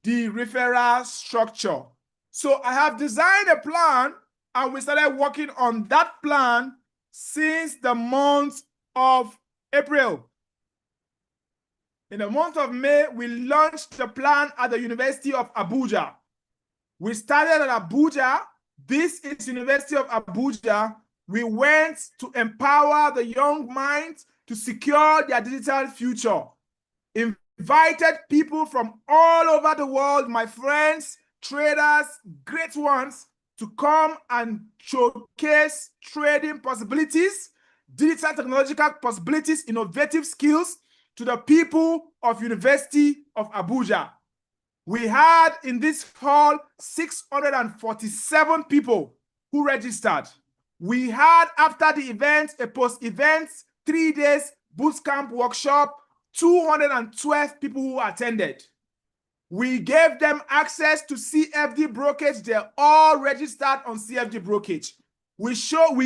the referral structure. So I have designed a plan, and we started working on that plan since the month of April. In the month of May, we launched the plan at the University of Abuja. We started at Abuja. This is University of Abuja. We went to empower the young minds to secure their digital future. Invited people from all over the world, my friends, traders, great ones, to come and showcase trading possibilities, digital technological possibilities, innovative skills to the people of University of Abuja. We had in this hall 647 people who registered. We had, after the event, a post-event 3 days bootcamp workshop, 212 people who attended. We gave them access to CFD brokerage. They're all registered on CFD brokerage. We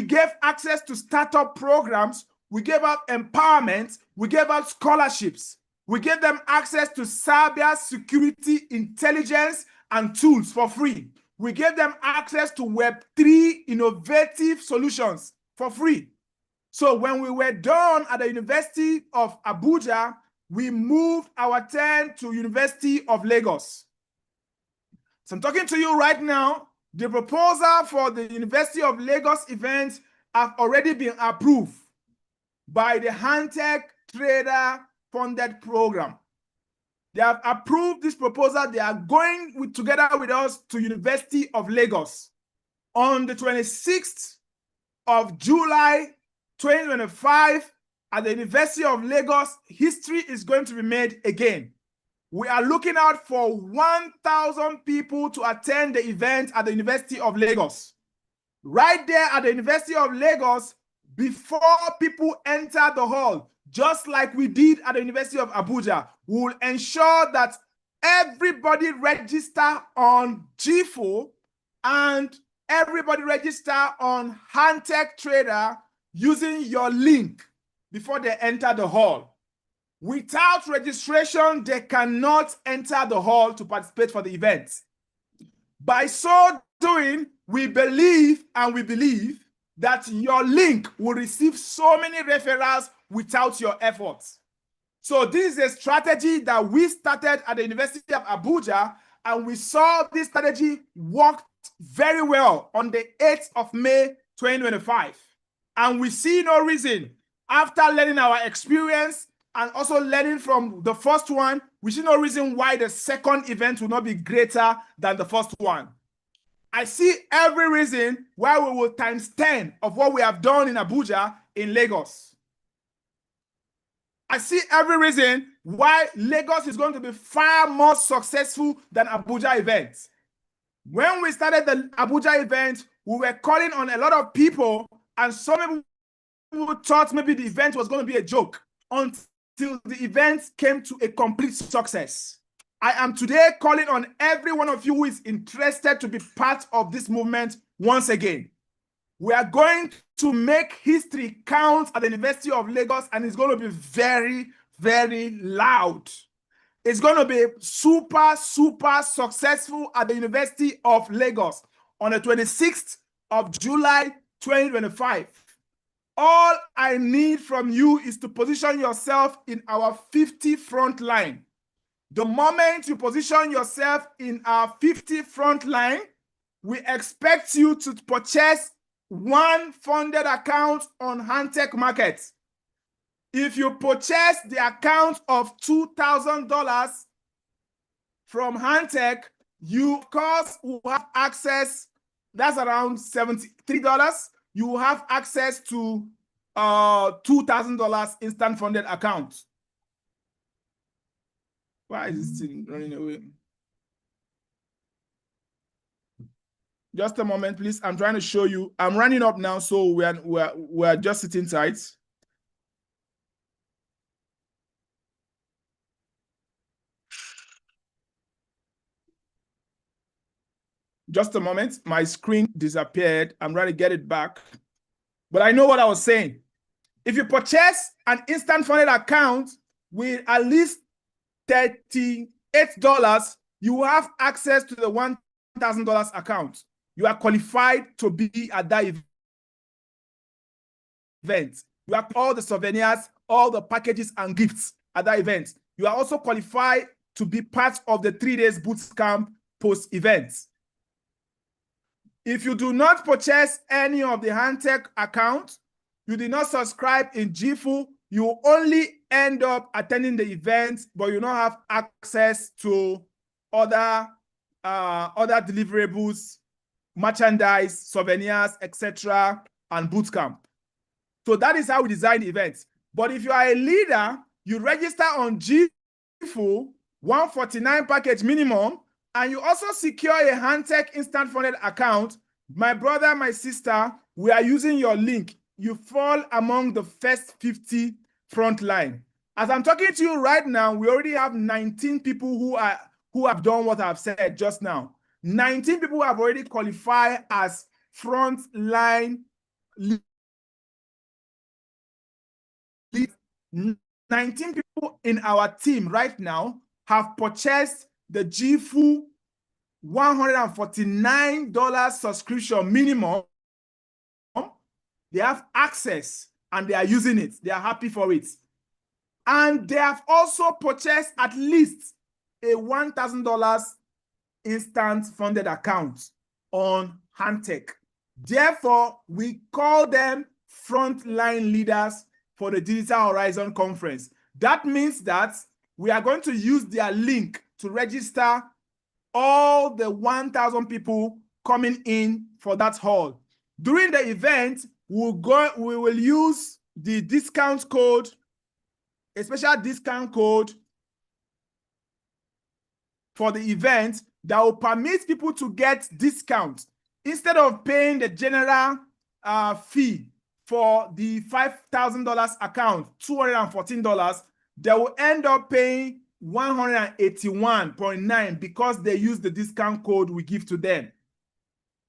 gave access to startup programs. We gave out empowerment. We gave out scholarships. We gave them access to cyber security, intelligence, and tools for free. We gave them access to Web3 innovative solutions for free. So when we were done at the University of Abuja, we moved our turn to University of Lagos. So I'm talking to you right now. The proposal for the University of Lagos event have already been approved by the Hantech Trader Funded Program. They have approved this proposal. They are going together with us to University of Lagos. On the 26th of July 2025, at the University of Lagos, history is going to be made again. We are looking out for 1,000 people to attend the event at the University of Lagos. Right there at the University of Lagos, before people enter the hall, just like we did at the University of Abuja, we will ensure that everybody register on GIFO and everybody register on Hantech Trader using your link before they enter the hall. Without registration, they cannot enter the hall to participate for the event. By so doing, we believe that your link will receive so many referrals without your efforts. So this is a strategy that we started at the University of Abuja, and we saw this strategy worked very well on the 8th of May 2025. And we see no reason, after learning our experience and also learning from the first one, we see no reason why the second event will not be greater than the first one. I see every reason why we will times 10 of what we have done in Abuja in Lagos. I see every reason why Lagos is going to be far more successful than Abuja events. When we started the Abuja event, we were calling on a lot of people, and some people thought maybe the event was going to be a joke until the event came to a complete success. I am today calling on every one of you who is interested to be part of this movement once again. We are going to make history count at the University of Lagos, and it's going to be very, very loud. It's going to be super, super successful at the University of Lagos on the 26th of July, 2025. All I need from you is to position yourself in our 50 front line. The moment you position yourself in our 50 front line, we expect you to purchase one funded account on Hantech Market. If you purchase the account of $2,000 from Hantech, you, of course, will have access, that's around $73. You will have access to $2,000 instant funded account. Why is this thing running away? Just a moment, please. I'm trying to show you. I'm running up now, so we're just sitting tight. Just a moment. My screen disappeared. I'm trying to get it back. But I know what I was saying. If you purchase an instant funded account with at least $30 $8, you have access to the $1,000 account. You are qualified to be at that event. You have all the souvenirs, all the packages and gifts at that event. You are also qualified to be part of the 3 days boot camp post-event. If you do not purchase any of the Handtech accounts, you did not subscribe in GFU, you will only end up attending the event, but you don't have access to other deliverables, merchandise, souvenirs, etc., and bootcamp. So that is how we design the events. But if you are a leader, you register on GFU, 149 package minimum, and you also secure a Handtech instant funded account. My brother, my sister, we are using your link. You fall among the first 50 frontline. As I'm talking to you right now, we already have 19 people who have done what I've said just now. 19 people have already qualified as frontline leads. 19 people in our team right now have purchased the GFU $149 subscription minimum. They have access and they are using it. They are happy for it. And they have also purchased at least a $1,000 instant funded account on Handtech. Therefore, we call them frontline leaders for the Digital Horizon Conference. That means that we are going to use their link to register all the 1,000 people coming in for that hall. During the event, we will use the discount code, a special discount code for the event that will permit people to get discounts. Instead of paying the general fee for the $5,000 account, $214, they will end up paying $181.9 because they use the discount code we give to them.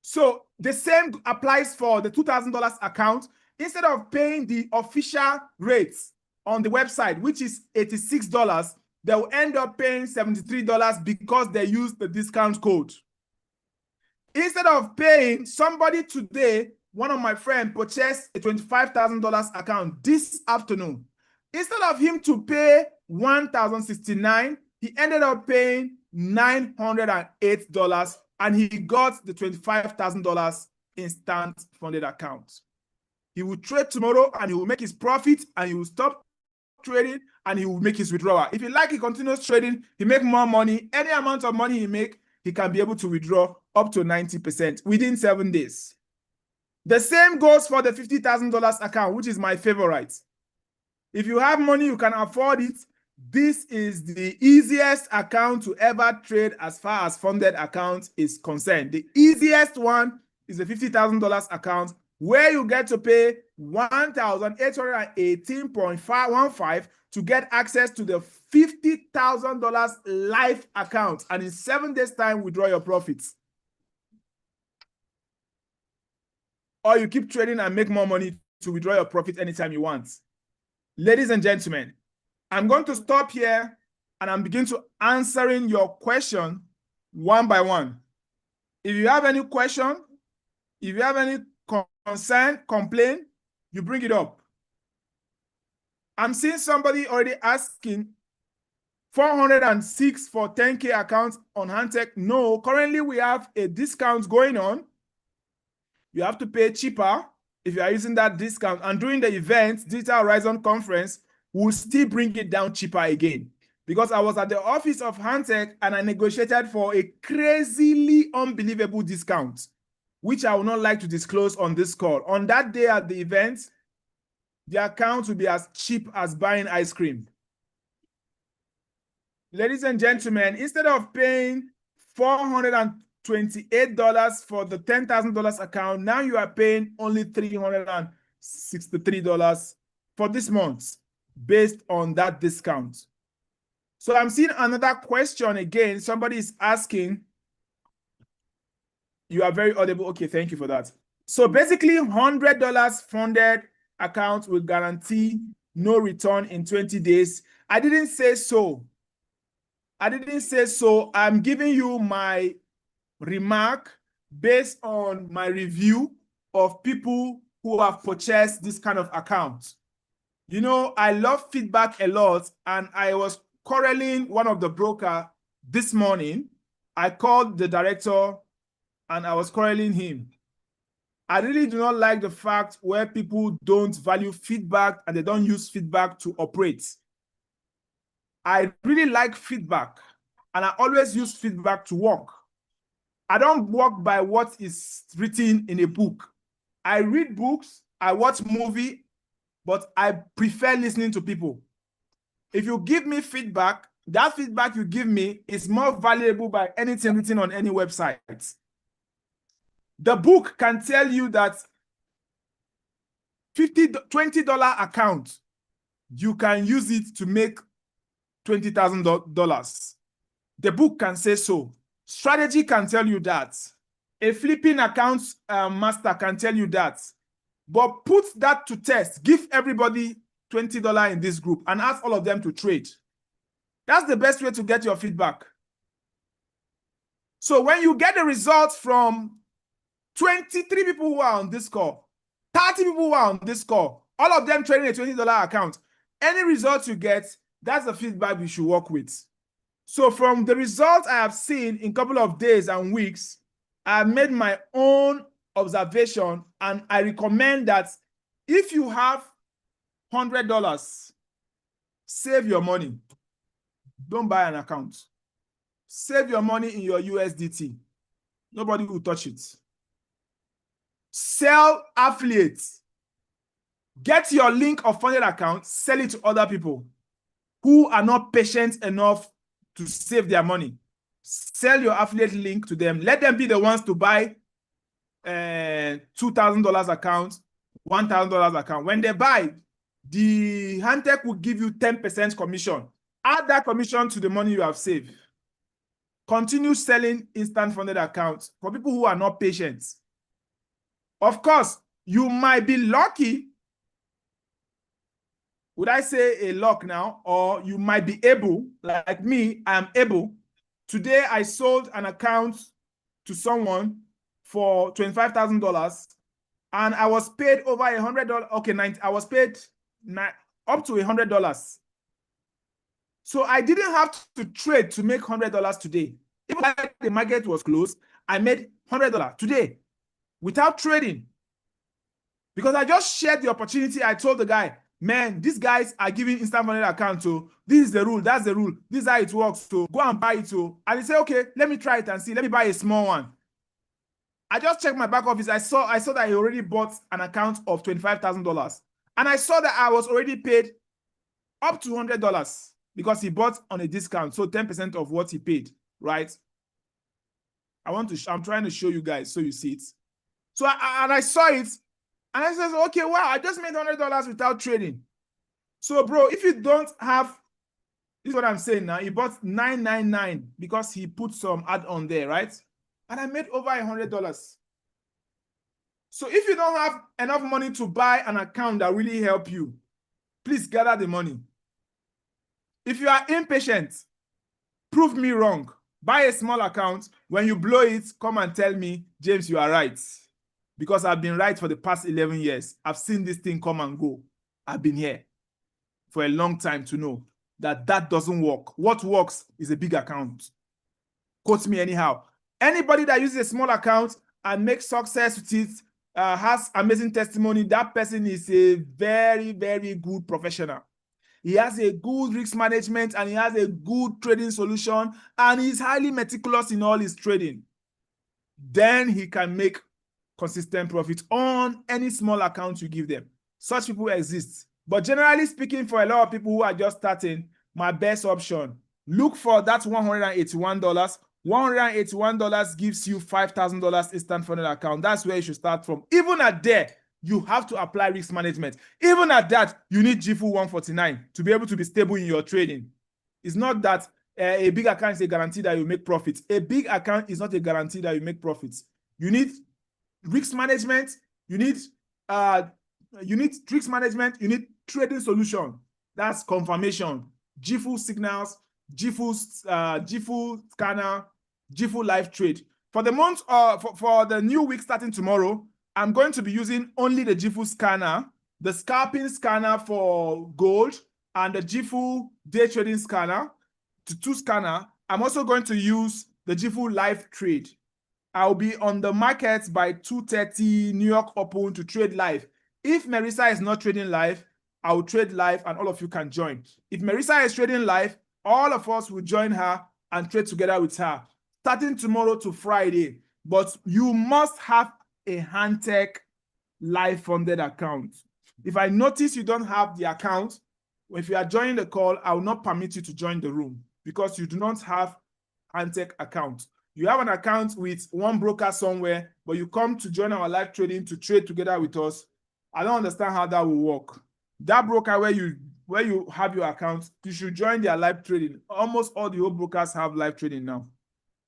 So the same applies for the $2,000 account. Instead of paying the official rates on the website, which is $86, they will end up paying $73 because they use the discount code. Instead of paying, somebody today, one of my friends purchased a $25,000 account this afternoon. Instead of him to pay $1,069, he ended up paying $908, and he got the $25,000 instant funded account. He will trade tomorrow and he will make his profit, and he will stop trading and he will make his withdrawal. If he like, he continues trading, he make more money. Any amount of money he make, he can be able to withdraw up to 90% within 7 days. The same goes for the $50,000 account, which is my favorite. If you have money, you can afford it. This is the easiest account to ever trade as far as funded account is concerned. The easiest one is the $50,000 account, where you get to pay $1,818.15 to get access to the $50,000 live account, and in 7 days' time, withdraw your profits. Or you keep trading and make more money to withdraw your profit anytime you want. Ladies and gentlemen, I'm going to stop here and I'm beginning to answering your question one by one. If you have any question, if you have any concern, complaint, you bring it up. I'm seeing somebody already asking 406 for 10K accounts on Handtech. No, currently we have a discount going on. You have to pay cheaper if you are using that discount. And during the event, Digital Horizon Conference, we'll still bring it down cheaper again. Because I was at the office of Handtech and I negotiated for a crazily unbelievable discount, which I would not like to disclose on this call. On that day at the event, the account will be as cheap as buying ice cream. Ladies and gentlemen, instead of paying $428 for the $10,000 account, now you are paying only $363 for this month based on that discount. So I'm seeing another question again. Somebody is asking, you are very audible. Okay, thank you for that. So basically $100 funded account will guarantee no return in 20 days. I didn't say so. I didn't say so. I'm giving you my remark based on my review of people who have purchased this kind of account. You know, I love feedback a lot, and I was quarreling one of the broker this morning. I called the director and I was quarreling him. I really do not like the fact where people don't value feedback and they don't use feedback to operate. I really like feedback, and I always use feedback to work. I don't work by what is written in a book. I read books, I watch movies, but I prefer listening to people. If you give me feedback, that feedback you give me is more valuable by anything written on any website. The book can tell you that $20 account, you can use it to make $20,000. The book can say so. Strategy can tell you that. A flipping account master can tell you that. But put that to test. Give everybody $20 in this group and ask all of them to trade. That's the best way to get your feedback. So when you get the results from 23 people who are on this call, 30 people who are on this call, all of them trading a $20 account, any results you get, that's the feedback you should work with. So from the results I have seen in a couple of days and weeks, I have made my own observation, and I recommend that if you have $100, save your money. Don't buy an account. Save your money in your USDT. Nobody will touch it. Sell affiliates. Get your link of funded account, sell it to other people who are not patient enough to save their money. Sell your affiliate link to them. Let them be the ones to buy $2,000 account, $1,000 account. When they buy, the Handtech will give you 10% commission. Add that commission to the money you have saved. Continue selling instant funded accounts for people who are not patient. Of course, you might be lucky. Would I say a luck now? Or you might be able, like me, I am able. Today, I sold an account to someone for $25,000, and I was paid over $100. Okay, I was paid up to $100. So I didn't have to trade to make $100 today. Even like the market was closed, I made $100 today without trading. Because I just shared the opportunity. I told the guy, man, these guys are giving instant funded account. So this is the rule. That's the rule. This is how it works. So go and buy it. So, and he said, okay, let me try it and see. Let me buy a small one. I just checked my back office. I saw that he already bought an account of $25,000. And I saw that I was already paid up to $100 because he bought on a discount. So 10% of what he paid, right? I'm trying to show you guys so you see it. So I saw it. And I said, okay, wow, I just made $100 without trading. So, bro, if you don't have, this is what I'm saying now. He bought $999 because he put some ad on there, right? And I made over $100. So if you don't have enough money to buy an account that really help you, please gather the money. If you are impatient, prove me wrong. Buy a small account. When you blow it, come and tell me, James, you are right. Because I've been right for the past 11 years. I've seen this thing come and go. I've been here for a long time to know that that doesn't work. What works is a big account. Quote me anyhow. Anybody that uses a small account and makes success with it, has amazing testimony, that person is a very, very good professional. He has a good risk management and he has a good trading solution and he's highly meticulous in all his trading. Then he can make consistent profit on any small account you give them. Such people exist. But generally speaking, for a lot of people who are just starting, my best option, look for that $181. $181 gives you $5,000 instant funded account. That's where you should start from. Even at there, you have to apply risk management. Even at that, you need GFU 149 to be able to be stable in your trading. It's not that a big account is a guarantee that you make profits. A big account is not a guarantee that you make profits. You need risk management. You need risk management. You need trading solution. That's confirmation. GFU signals Jifu scanner, Jifu live trade. For the month, for the new week starting tomorrow, I'm going to be using only the Jifu scanner, the scalping scanner for gold, and the Jifu day trading scanner, two scanner. I'm also going to use the Jifu live trade. I'll be on the market by 2:30 New York Open to trade live. If Marisa is not trading live, I will trade live and all of you can join. If Marisa is trading live, all of us will join her and trade together with her, starting tomorrow to Friday. But you must have a Handtech live funded account. If I notice you don't have the account, if you are joining the call, I will not permit you to join the room because you do not have Handtech account. You have an account with one broker somewhere, but you come to join our live trading to trade together with us. I don't understand how that will work. That broker where you have your account, you should join their live trading. Almost all the old brokers have live trading now.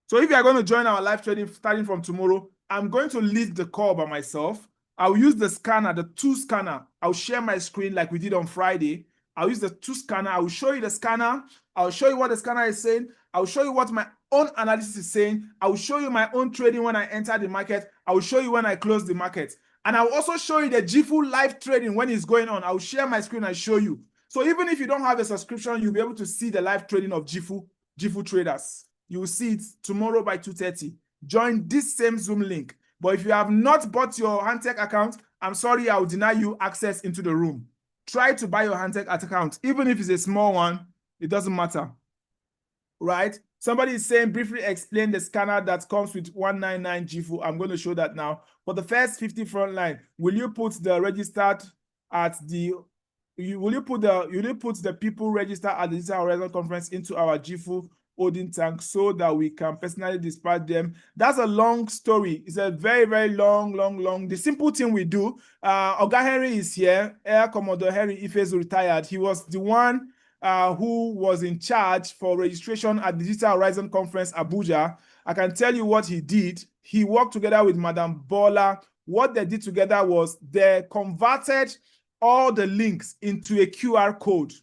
So if you are going to join our live trading starting from tomorrow, I'm going to lead the call by myself. I'll use the scanner, the two scanner. I'll share my screen like we did on Friday. I'll use the two scanner. I will show you the scanner. I'll show you what the scanner is saying. I'll show you what my own analysis is saying. I will show you my own trading when I enter the market. I will show you when I close the market. And I will also show you the Jifu live trading when it's going on. I will share my screen and show you. So even if you don't have a subscription, you'll be able to see the live trading of Jifu traders. You will see it tomorrow by 2:30. Join this same Zoom link. But if you have not bought your Handtech account, I'm sorry, I will deny you access into the room. Try to buy your Handtech account. Even if it's a small one, it doesn't matter. Right? Somebody is saying, briefly explain the scanner that comes with 199 Jifu. I'm going to show that now. For the first 50 front line, will you put the registered at the will you put the people registered at the Digital Horizon Conference into our Jifu holding tank so that we can personally dispatch them? That's a long story. It's a very, very long. The simple thing we do, Oga Henry is here. Air Commodore Henry Ifezu retired. He was the one who was in charge for registration at the Digital Horizon Conference, Abuja. I can tell you what he did. He worked together with Madam Bola. What they did together was they converted all the links into a QR code,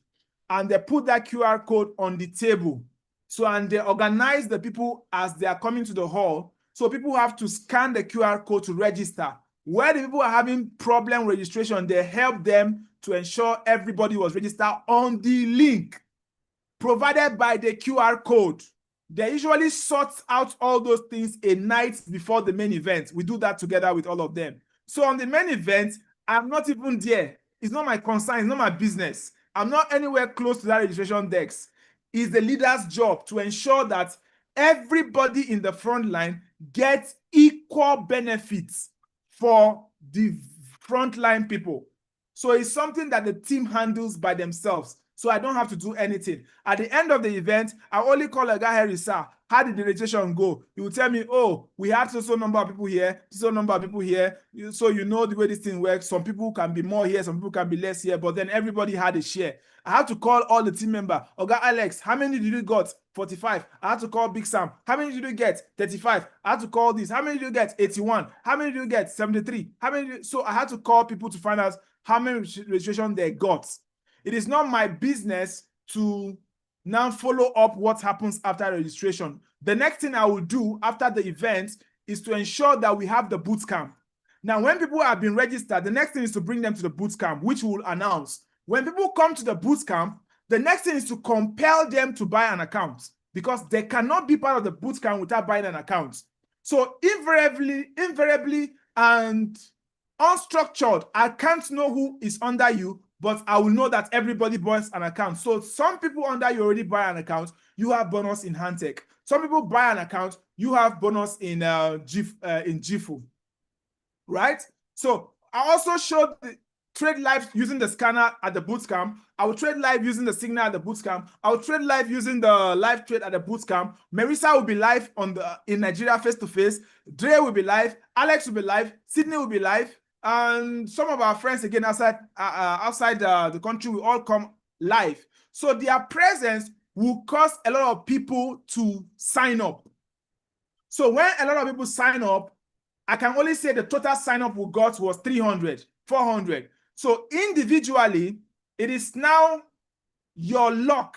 and they put that QR code on the table. So, and they organize the people as they are coming to the hall. So people have to scan the QR code to register. Where the people are having problem registration, they help them to ensure everybody was registered on the link provided by the QR code. They usually sort out all those things a night before the main event. We do that together with all of them. So on the main event, I'm not even there. It's not my concern. It's not my business. I'm not anywhere close to that registration desk. It's the leader's job to ensure that everybody in the front line gets equal benefits for the frontline people. So it's something that the team handles by themselves. So I don't have to do anything. At the end of the event, I only call a guy, Harry, sir, how did the registration go? He will tell me, oh, we had so number of people here, so number of people here. So you know the way this thing works. Some people can be more here, some people can be less here, but then everybody had a share. I had to call all the team members. Oga Alex, how many did you got? 45. I had to call Big Sam. How many did you get? 35. I had to call this. How many did you get? 81. How many did you get? 73. How many? So I had to call people to find out how many registration they got. It is not my business to now follow up what happens after registration. The next thing I will do after the event is to ensure that we have the boot camp. Now, when people have been registered, the next thing is to bring them to the boot camp, which we will announce. When people come to the boot camp, the next thing is to compel them to buy an account because they cannot be part of the boot camp without buying an account. So invariably and unstructured, I can't know who is under you, but I will know that everybody buys an account. So some people under you already buy an account, you have bonus in Handtech. Some people buy an account, you have bonus in Jifu, right? So I also showed the trade live using the scanner at the bootcamp. I will trade live using the signal at the bootcamp. I will trade live using the live trade at the bootcamp. Marisa will be live in Nigeria face-to-face. Dre will be live. Alex will be live. Sydney will be live. And some of our friends again outside the country will all come live. So their presence will cause a lot of people to sign up. So when a lot of people sign up, I can only say the total sign up we got was 300, 400. So individually, it is now your luck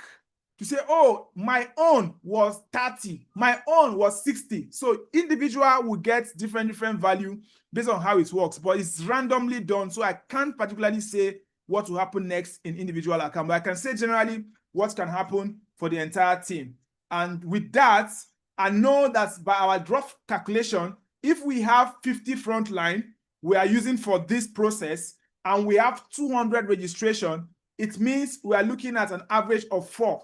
to say, oh, my own was 30, my own was 60. So individual will get different value based on how it works, but it's randomly done. So I can't particularly say what will happen next in individual account, but I can say generally what can happen for the entire team. And with that, I know that by our rough calculation, if we have 50 frontline we are using for this process and we have 200 registration, it means we are looking at an average of 4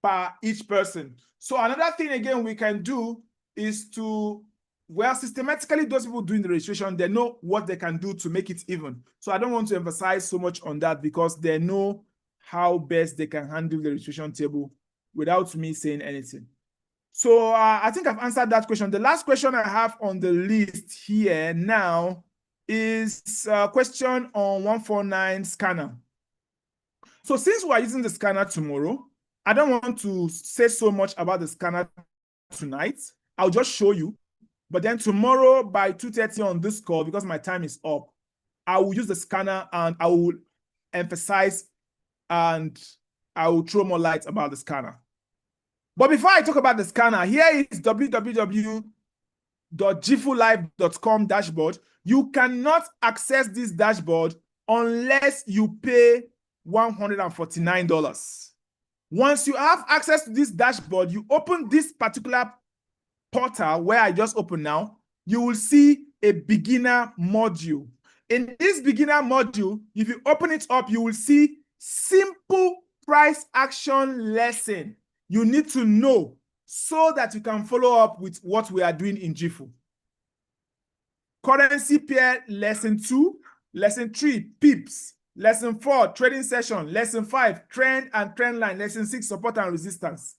per each person. So another thing again we can do is to, well, systematically those people doing the registration, they know what they can do to make it even. So I don't want to emphasize so much on that because they know how best they can handle the registration table without me saying anything. So I think I've answered that question. The last question I have on the list here now is a question on 149 scanner. So since we're using the scanner tomorrow, I don't want to say so much about the scanner tonight. I'll just show you. But then tomorrow by 2:30 on this call, because my time is up, I will use the scanner and I will emphasize and I will throw more light about the scanner. But before I talk about the scanner, here is www.gfulive.com dashboard. You cannot access this dashboard unless you pay $149. Once you have access to this dashboard, you open this particular portal where I just opened now, you will see a beginner module. In this beginner module, if you open it up, you will see simple price action lesson you need to know so that you can follow up with what we are doing in GFU. Currency pair lesson 2, lesson 3, pips, lesson 4, trading session, lesson 5, trend and trend line, lesson 6, support and resistance.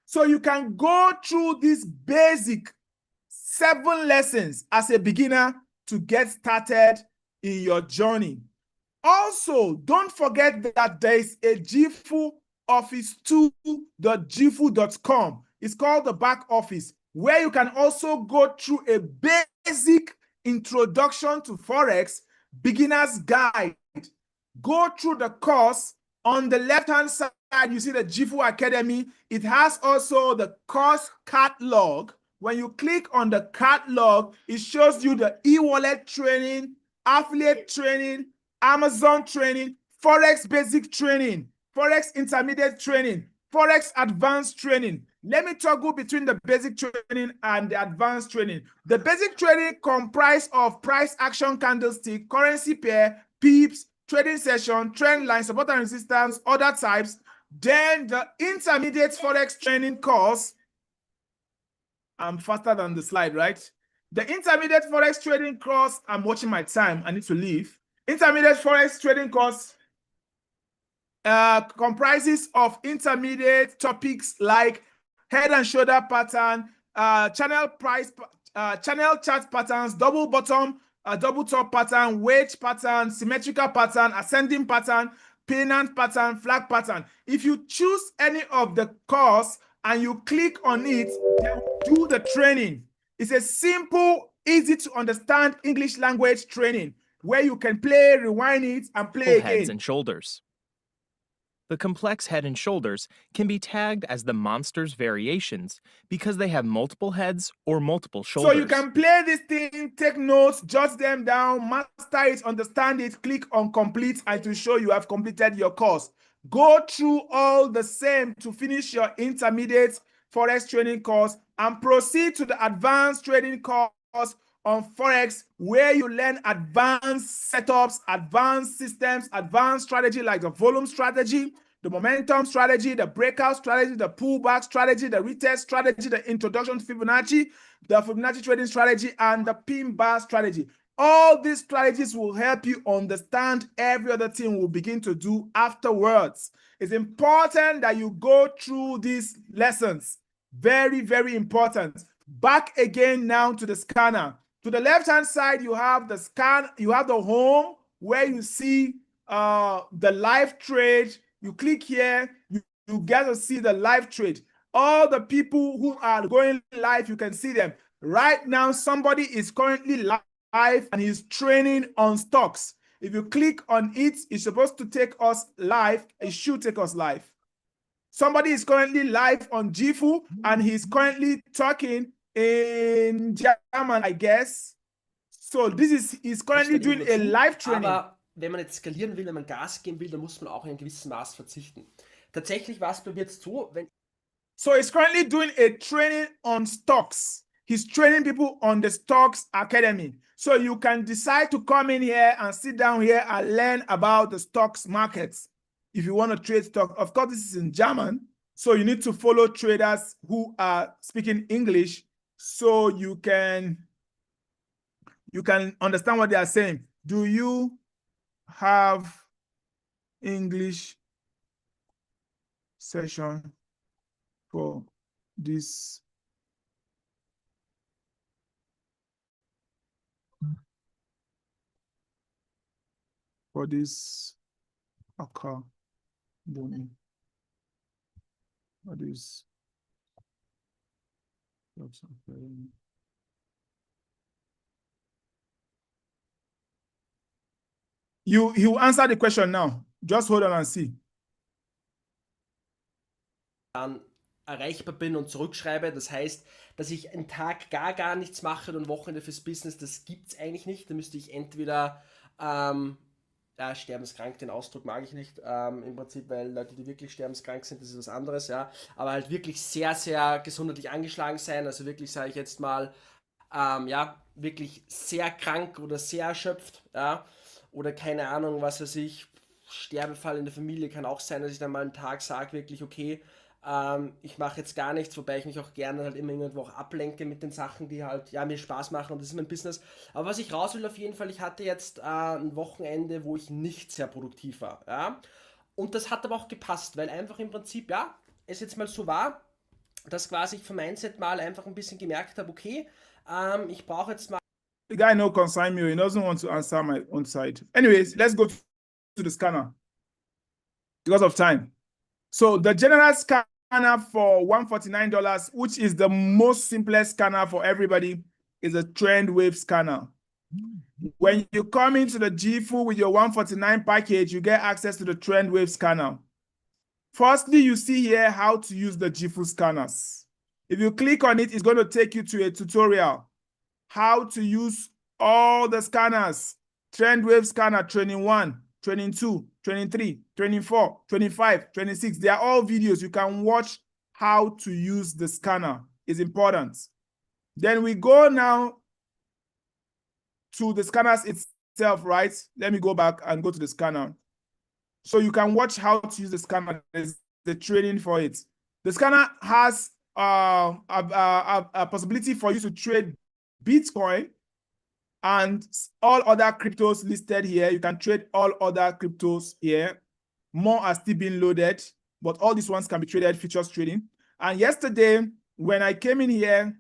So you can go through these basic 7 lessons as a beginner to get started in your journey. Also, don't forget that there is a GFU office 2.gfu.com. It's called the back office, where you can also go through a basic introduction to Forex beginner's guide. Go through the course. On the left-hand side, you see the GFU Academy. It has also the course catalog. When you click on the catalog, it shows you the e-wallet training, affiliate training, Amazon training, Forex basic training, Forex intermediate training, Forex advanced training. Let me toggle between the basic training and the advanced training. The basic training comprises of price action candlestick, currency pair, pips, trading session, trend line, support and resistance, other types. Then the intermediate Forex training course. I'm faster than the slide, right? The intermediate Forex trading course, I'm watching my time, I need to leave. Intermediate Forex trading course comprises of intermediate topics like head and shoulder pattern, channel chart patterns, double bottom, double top pattern, wedge pattern, symmetrical pattern, ascending pattern, pennant pattern, flag pattern. If you choose any of the course and you click on it, then do the training. It's a simple, easy to understand English language training where you can play, rewind it, and play again. Heads and shoulders. The complex head and shoulders can be tagged as the monster's variations because they have multiple heads or multiple shoulders. So you can play this thing, take notes, jot them down, master it, understand it, click on complete, and to show you have completed your course. Go through all the same to finish your intermediate Forex training course and proceed to the advanced trading course on Forex, where you learn advanced setups, advanced systems, advanced strategy like the volume strategy, the momentum strategy, the breakout strategy, the pullback strategy, the retest strategy, the introduction to Fibonacci, the Fibonacci trading strategy, and the pin bar strategy. All these strategies will help you understand every other thing we'll begin to do afterwards. It's important that you go through these lessons. Very, very important. Back again now to the scanner. To the left-hand side, you have the scan, you have the home where you see the live trade. You click here, you get to see the live trade. All the people who are going live, you can see them. Right now, somebody is currently live and he's training on stocks. If you click on it, it's supposed to take us live. It should take us live. Somebody is currently live on GFU and he's currently talking in German, I guess. So he's currently doing a live training. Aber wenn man jetzt skalieren will, wenn man Gas geben will, dann muss man auch in einem gewissen Maß verzichten. Tatsächlich war es bei mir jetzt so, wenn So he's currently doing a training on stocks. He's training people on the Stocks Academy. So you can decide to come in here and sit down here and learn about the stocks markets. If you want to trade stock, of course, this is in German. So you need to follow traders who are speaking English so you can understand what they are saying. Do you have English session for this? For this academy? What is you answer the question now. Just hold on and see. dann erreichbar bin und zurückschreibe, das heißt, dass ich einen Tag gar nichts mache und ein Wochenende fürs Business, das gibt es eigentlich nicht. Da müsste ich entweder sterbenskrank, den Ausdruck mag ich nicht, im Prinzip, weil Leute, die wirklich sterbenskrank sind, das ist was anderes, ja, aber halt wirklich sehr, sehr gesundheitlich angeschlagen sein, also wirklich, sage ich jetzt mal, wirklich sehr krank oder sehr erschöpft, ja, oder keine Ahnung, was weiß ich, Sterbefall in der Familie kann auch sein, dass ich dann mal einen Tag sage, wirklich, okay, ich mache jetzt gar nichts, wobei ich mich auch gerne halt immer irgendwo auch ablenke mit den Sachen, die halt, mir Spaß machen und das ist mein Business. Aber was ich raus will auf jeden Fall, ich hatte jetzt ein Wochenende, wo ich nicht sehr produktiv war, ja. Und das hat aber auch gepasst, weil einfach im Prinzip, es jetzt mal so war, dass quasi ich vom Mindset mal einfach ein bisschen gemerkt habe, okay, ich brauche jetzt mal... The guy no concern me, he doesn't want to answer my own side. Anyways, let's go to the scanner because of time. So the general scanner for $149, which is the most simplest scanner for everybody, is a trend wave scanner. When you come into the GFU with your 149 package, you get access to the trend wave scanner. Firstly, you see here how to use the GFU scanners. If you click on it, it's going to take you to a tutorial how to use all the scanners. Trend wave scanner, training 1, training 2, training 3, training 4, 25, 26. They are all videos. You can watch how to use the scanner. It's important. Then we go now to the scanners itself, right? Let me go back and go to the scanner. So you can watch how to use the scanner. There's the training for it. The scanner has a possibility for you to trade Bitcoin and all other cryptos listed here. You can trade all other cryptos here. More are still being loaded, but all these ones can be traded, futures trading. And yesterday, when I came in here,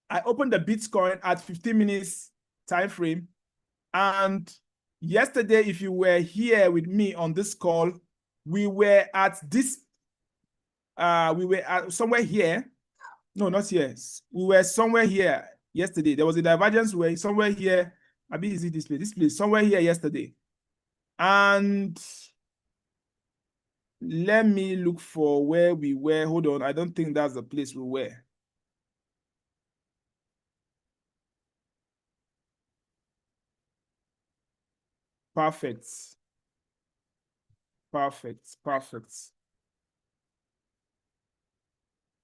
I opened the Bitcoin at 15 minutes time frame. And yesterday, if you were here with me on this call, we were at this, we were at somewhere here. No, not here. We were somewhere here yesterday. There was a divergence where somewhere here, maybe is it this place, somewhere here yesterday. And let me look for where we were. Hold on, I don't think that's the place we were. Perfect. Perfect, perfect.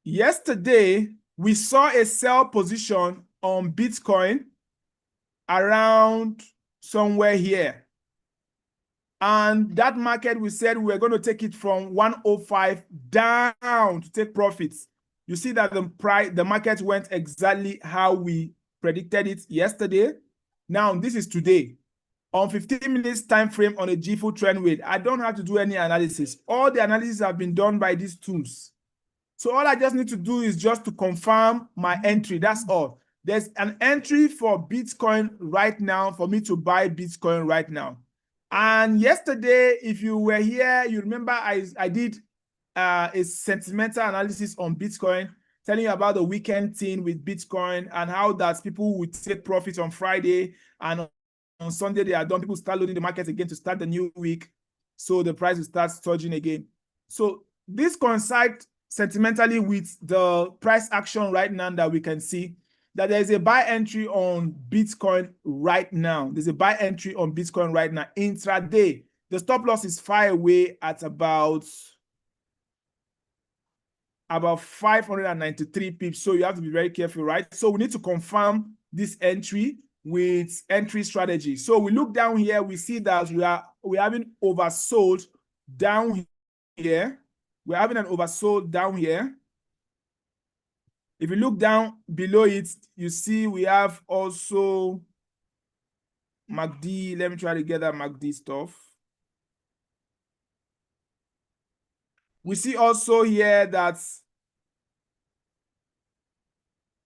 Yesterday, we saw a sell position on Bitcoin around somewhere here. And that market, we said we were going to take it from 105 down to take profits. You see that the market went exactly how we predicted it yesterday. Now, this is today. On 15 minutes time frame on a GFU trend wave, I don't have to do any analysis. All the analysis have been done by these tools. So all I just need to do is just to confirm my entry. That's all. There's an entry for Bitcoin right now for me to buy Bitcoin right now. And yesterday, if you were here, you remember I did a sentimental analysis on Bitcoin, telling you about the weekend thing with Bitcoin and how that people would take profit on Friday and on Sunday they are done. People start loading the market again to start the new week. So the price will start surging again. So this coincides sentimentally with the price action right now that we can see that there is a buy entry on Bitcoin right now. There's a buy entry on Bitcoin right now intraday. The stop loss is far away at about 593 pips. So you have to be very careful, right? So we need to confirm this entry with entry strategy. So we look down here, we see that we're having oversold down here. We're having an oversold down here. If you look down below it, you see we have also MACD. Let me try to get that MACD stuff. We see also here that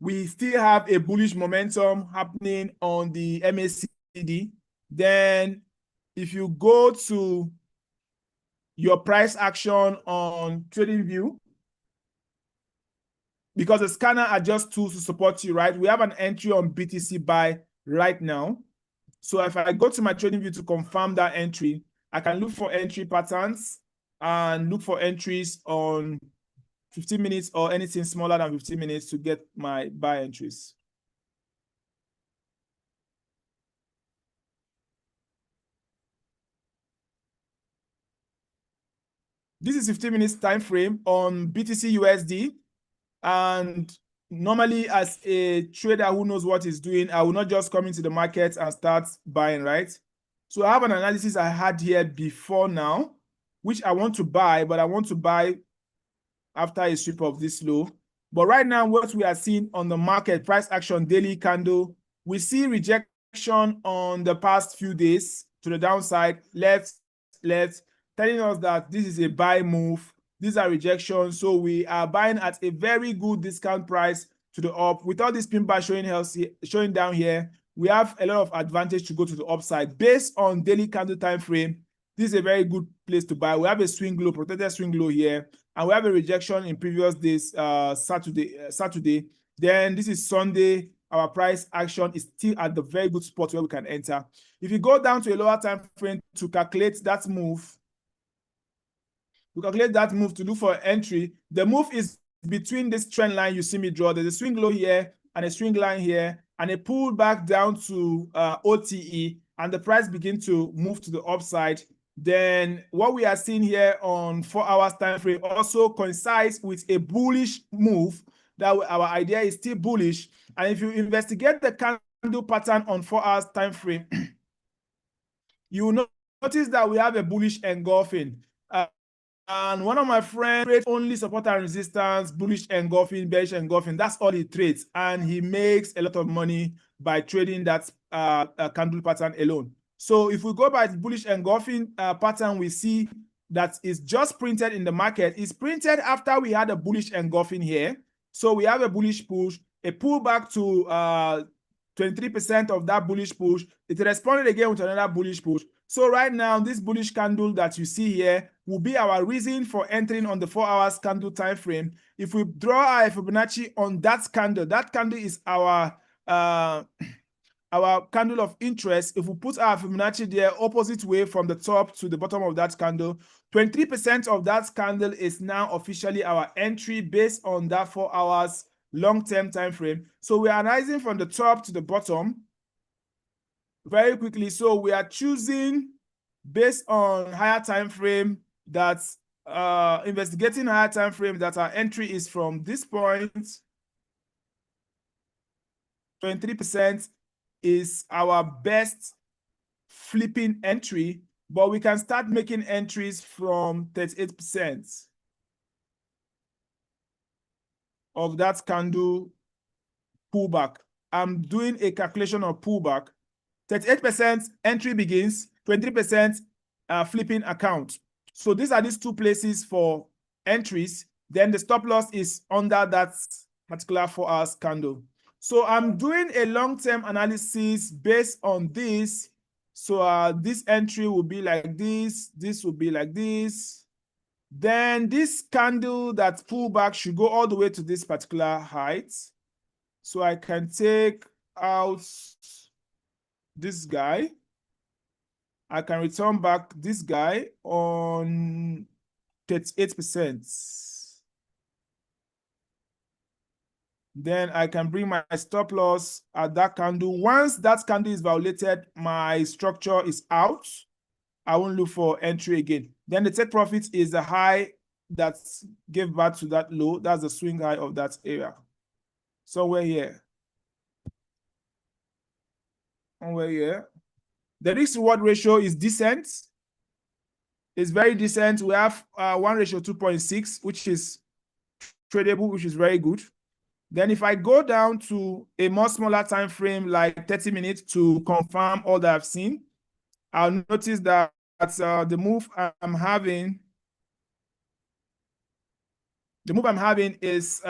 we still have a bullish momentum happening on the MACD. Then if you go to your price action on TradingView, because the scanner adjusts tools to support you, right? We have an entry on BTC buy right now. So if I go to my TradingView to confirm that entry, I can look for entry patterns and look for entries on 15 minutes or anything smaller than 15 minutes to get my buy entries. This is 15 minutes time frame on BTC USD. And normally as a trader who knows what he's doing, I will not just come into the market and start buying, right? So I have an analysis I had here before now, which I want to buy, but I want to buy after a sweep of this low. But right now, what we are seeing on the market, price action, daily candle, we see rejection on the past few days to the downside, left, telling us that this is a buy move. These are rejections. So we are buying at a very good discount price to the up. Without this pin bar showing down here, we have a lot of advantage to go to the upside. Based on daily candle time frame, this is a very good place to buy. We have a swing low, protected swing low here, and we have a rejection in previous days, Saturday. Then this is Sunday. Our price action is still at the very good spot where we can enter. If you go down to a lower time frame to calculate that move, to look for entry, the move is between this trend line you see me draw. There's a swing low here and a swing line here and a pull back down to OTE, and the price begin to move to the upside. Then what we are seeing here on 4 hours time frame also coincides with a bullish move. That our idea is still bullish. And if you investigate the candle pattern on 4 hours time frame, you will notice that we have a bullish engulfing. And one of my friends trades only support and resistance, bullish engulfing, bearish engulfing. That's all he trades. And he makes a lot of money by trading that candle pattern alone. So if we go by the bullish engulfing pattern, we see that is just printed in the market. It's printed after we had a bullish engulfing here. So we have a bullish push, a pullback to 23% of that bullish push. It responded again with another bullish push. So right now, this bullish candle that you see here will be our reason for entering on the 4 hours candle time frame. If we draw our Fibonacci on that candle is our candle of interest. If we put our Fibonacci there opposite way from the top to the bottom of that candle, 23% of that candle is now officially our entry based on that 4 hours long-term time frame. So we are analyzing from the top to the bottom very quickly. So we are choosing based on higher time frame that investigating higher time frame that our entry is from this point. 23% is our best flipping entry, but we can start making entries from 38% of that candle pullback. I'm doing a calculation of pullback. 38% entry begins, 20% flipping account. So these are these two places for entries. Then the stop loss is under that particular 4 hours candle. So I'm doing a long-term analysis based on this. So this entry will be like this. This will be like this. Then this candle that pullback should go all the way to this particular height. So I can take out this guy. I can return back this guy on 38%. Then I can bring my stop loss at that candle. Once that candle is violated, my structure is out. I won't look for entry again. Then the take profit is the high that gave birth to that low. That's the swing high of that area. Somewhere here. Somewhere here. The risk reward ratio is decent. It's very decent. We have 1:2.6, which is tradable, which is very good. Then if I go down to a more smaller time frame, like 30 minutes, to confirm all that I've seen, I'll notice that the move I'm having is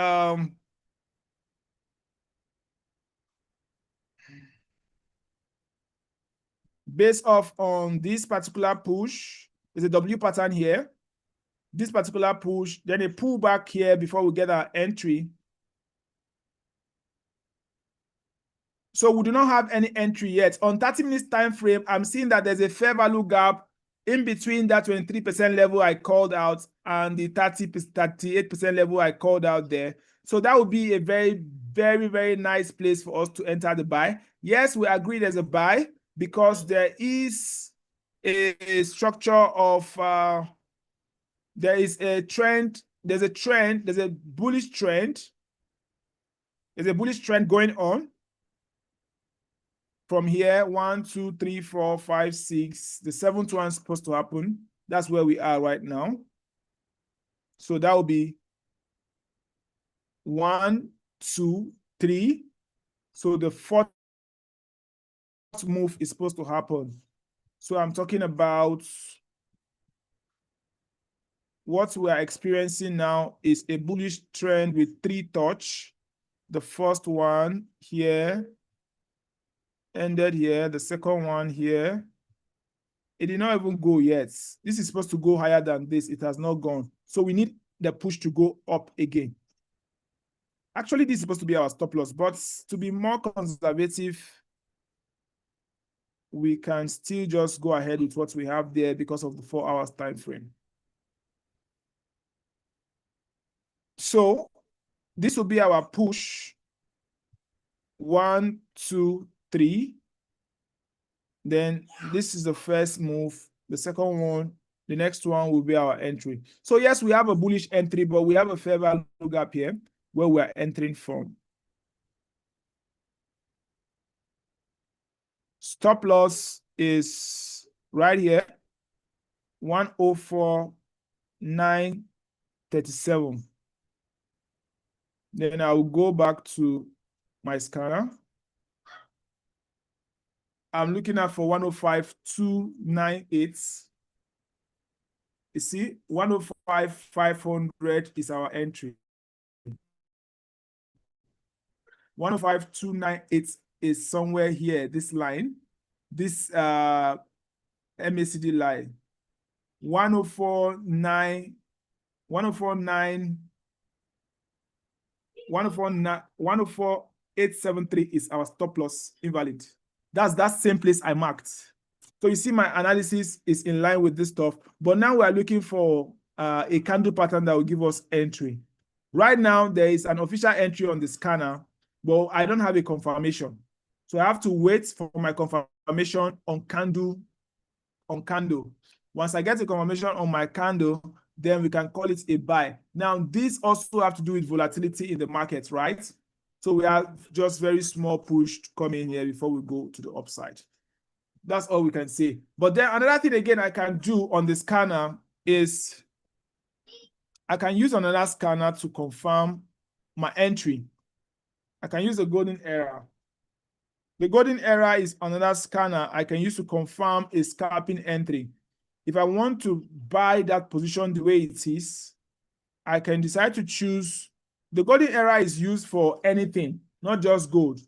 based off on this particular push. There's a W pattern here. This particular push, then a pullback here before we get our entry. So we do not have any entry yet. On 30 minutes time frame, I'm seeing that there's a fair value gap in between that 23% level I called out and the 38% level I called out there. So that would be a very, very, very nice place for us to enter the buy. Yes, we agree there's a buy because there is a structure of, there is a trend, there's a bullish trend. There's a bullish trend going on. From here, 1, 2, 3, 4, 5, 6. The 7th one is supposed to happen. That's where we are right now. So that will be 1, 2, 3. So the 4th move is supposed to happen. So I'm talking about what we are experiencing now is a bullish trend with 3 touch. The first one here ended here, the second one here. It did not even go yet. This is supposed to go higher than this. It has not gone. So we need the push to go up again. Actually, this is supposed to be our stop loss, but to be more conservative, we can still just go ahead with what we have there because of the 4 hours time frame. So this will be our push. 1, 2, 3. Then this is the first move. The second one, the next one will be our entry. So yes, we have a bullish entry, but we have a fair value gap here where we are entering from. Stop loss is right here, 104,937. Then I will go back to my scanner. I'm looking at for 105,298. You see, 105,500 is our entry. 105,298 is somewhere here, this line, this MACD line. 104,873 is our stop loss invalid. That's that same place I marked. So you see my analysis is in line with this stuff, but now we are looking for a candle pattern that will give us entry. Right now, there is an official entry on the scanner, but I don't have a confirmation. So I have to wait for my confirmation on candle. Once I get a confirmation on my candle, then we can call it a buy. Now, this also have to do with volatility in the market, right? So we have just very small push to come in here before we go to the upside. That's all we can say. But then another thing again I can do on the scanner is I can use another scanner to confirm my entry. I can use the golden era. The golden era is another scanner I can use to confirm a scalping entry. If I want to buy that position the way it is, I can decide to choose. The golden era is used for anything, not just gold.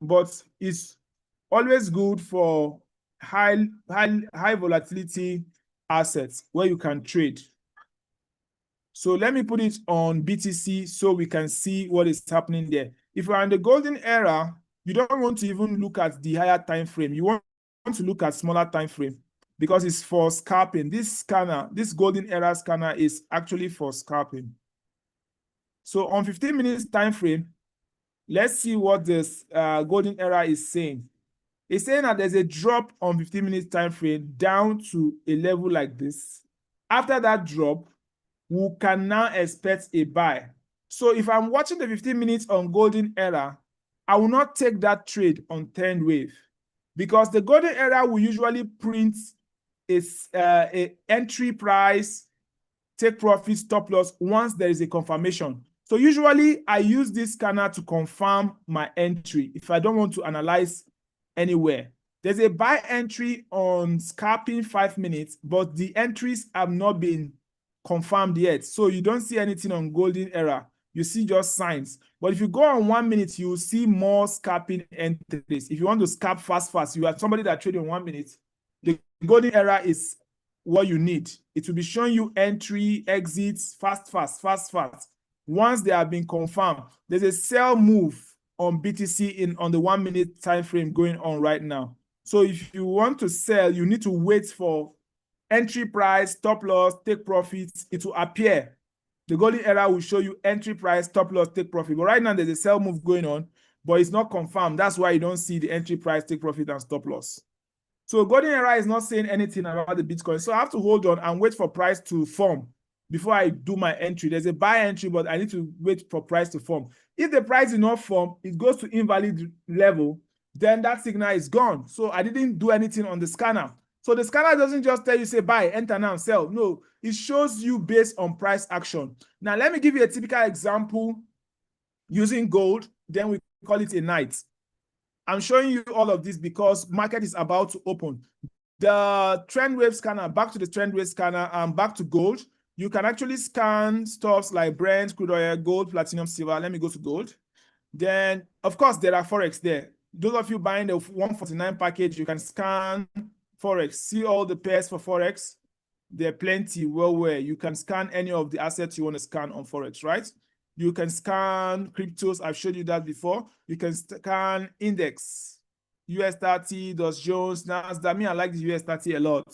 But it's always good for high volatility assets where you can trade. So let me put it on BTC so we can see what is happening there. If you're in the golden era, you don't want to even look at the higher time frame. You want to look at smaller time frame. because it's for scalping. This scanner, this golden era scanner is actually for scalping. So on 15 minutes time frame, let's see what this golden era is saying. It's saying that there's a drop on 15 minutes time frame down to a level like this. After that drop, we can now expect a buy. So if I'm watching the 15 minutes on golden era, I will not take that trade on 10 wave, because the golden era will usually print a entry price, take profit, stop loss once there is a confirmation. So usually I use this scanner to confirm my entry if I don't want to analyze anywhere. There's a buy entry on scalping 5 minutes, but the entries have not been confirmed yet. So you don't see anything on golden era. You see just signs. But if you go on 1 minute, you will see more scalping entries. If you want to scalp fast, you are somebody that trades in 1 minute, the golden era is what you need. It will be showing you entry, exits, fast. Once they have been confirmed, there's a sell move on BTC on the 1 minute time frame going on right now. So if you want to sell, you need to wait for entry price, stop loss, take profits. It will appear. The golden era will show you entry price, stop loss, take profit. But right now there's a sell move going on, but it's not confirmed. That's why you don't see the entry price, take profit, and stop loss. So golden era is not saying anything about the Bitcoin. So I have to hold on and wait for price to form before I do my entry. There's a buy entry, but I need to wait for price to form. If the price is not form, it goes to invalid level, then that signal is gone. So I didn't do anything on the scanner. So the scanner doesn't just tell you, say, buy, enter now, sell. No, it shows you based on price action. Now, let me give you a typical example using gold. Then we call it a night. I'm showing you all of this because market is about to open. The trend wave scanner, back to the trend wave scanner, and back to gold. You can actually scan stocks like Brent, crude oil, gold, platinum, silver. Let me go to gold. Then, of course, there are Forex there. Those of you buying the 149 package, you can scan Forex. See all the pairs for Forex. There are plenty where you can scan any of the assets you want to scan on Forex, right? You can scan cryptos. I've showed you that before. You can scan index, US 30, Dow Jones, Nasdaq. I like the US 30 a lot.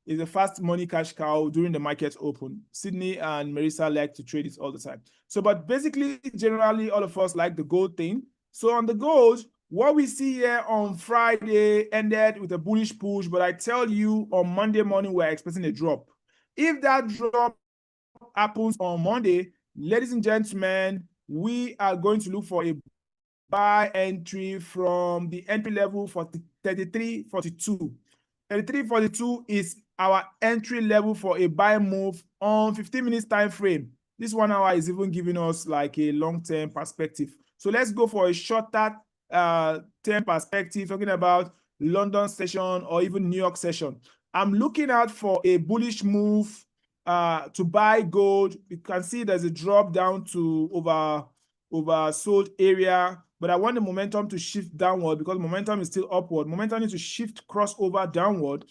It's a fast money cash cow during the market open. Sydney and Marisa like to trade it all the time. So, but basically, generally, all of us like the gold thing. So on the gold, what we see here on Friday ended with a bullish push, but I tell you on Monday morning, we're expecting a drop. If that drop happens on Monday, ladies and gentlemen, we are going to look for a buy entry from the entry level for 33.42. 33.42 is our entry level for a buy move on 15 minutes time frame. This 1 hour is even giving us like a long-term perspective. So let's go for a shorter term perspective, talking about London session or even New York session. I'm looking out for a bullish move to buy gold. You can see there's a drop down to oversold area, but I want the momentum to shift downward because momentum is still upward. Momentum needs to shift crossover downward.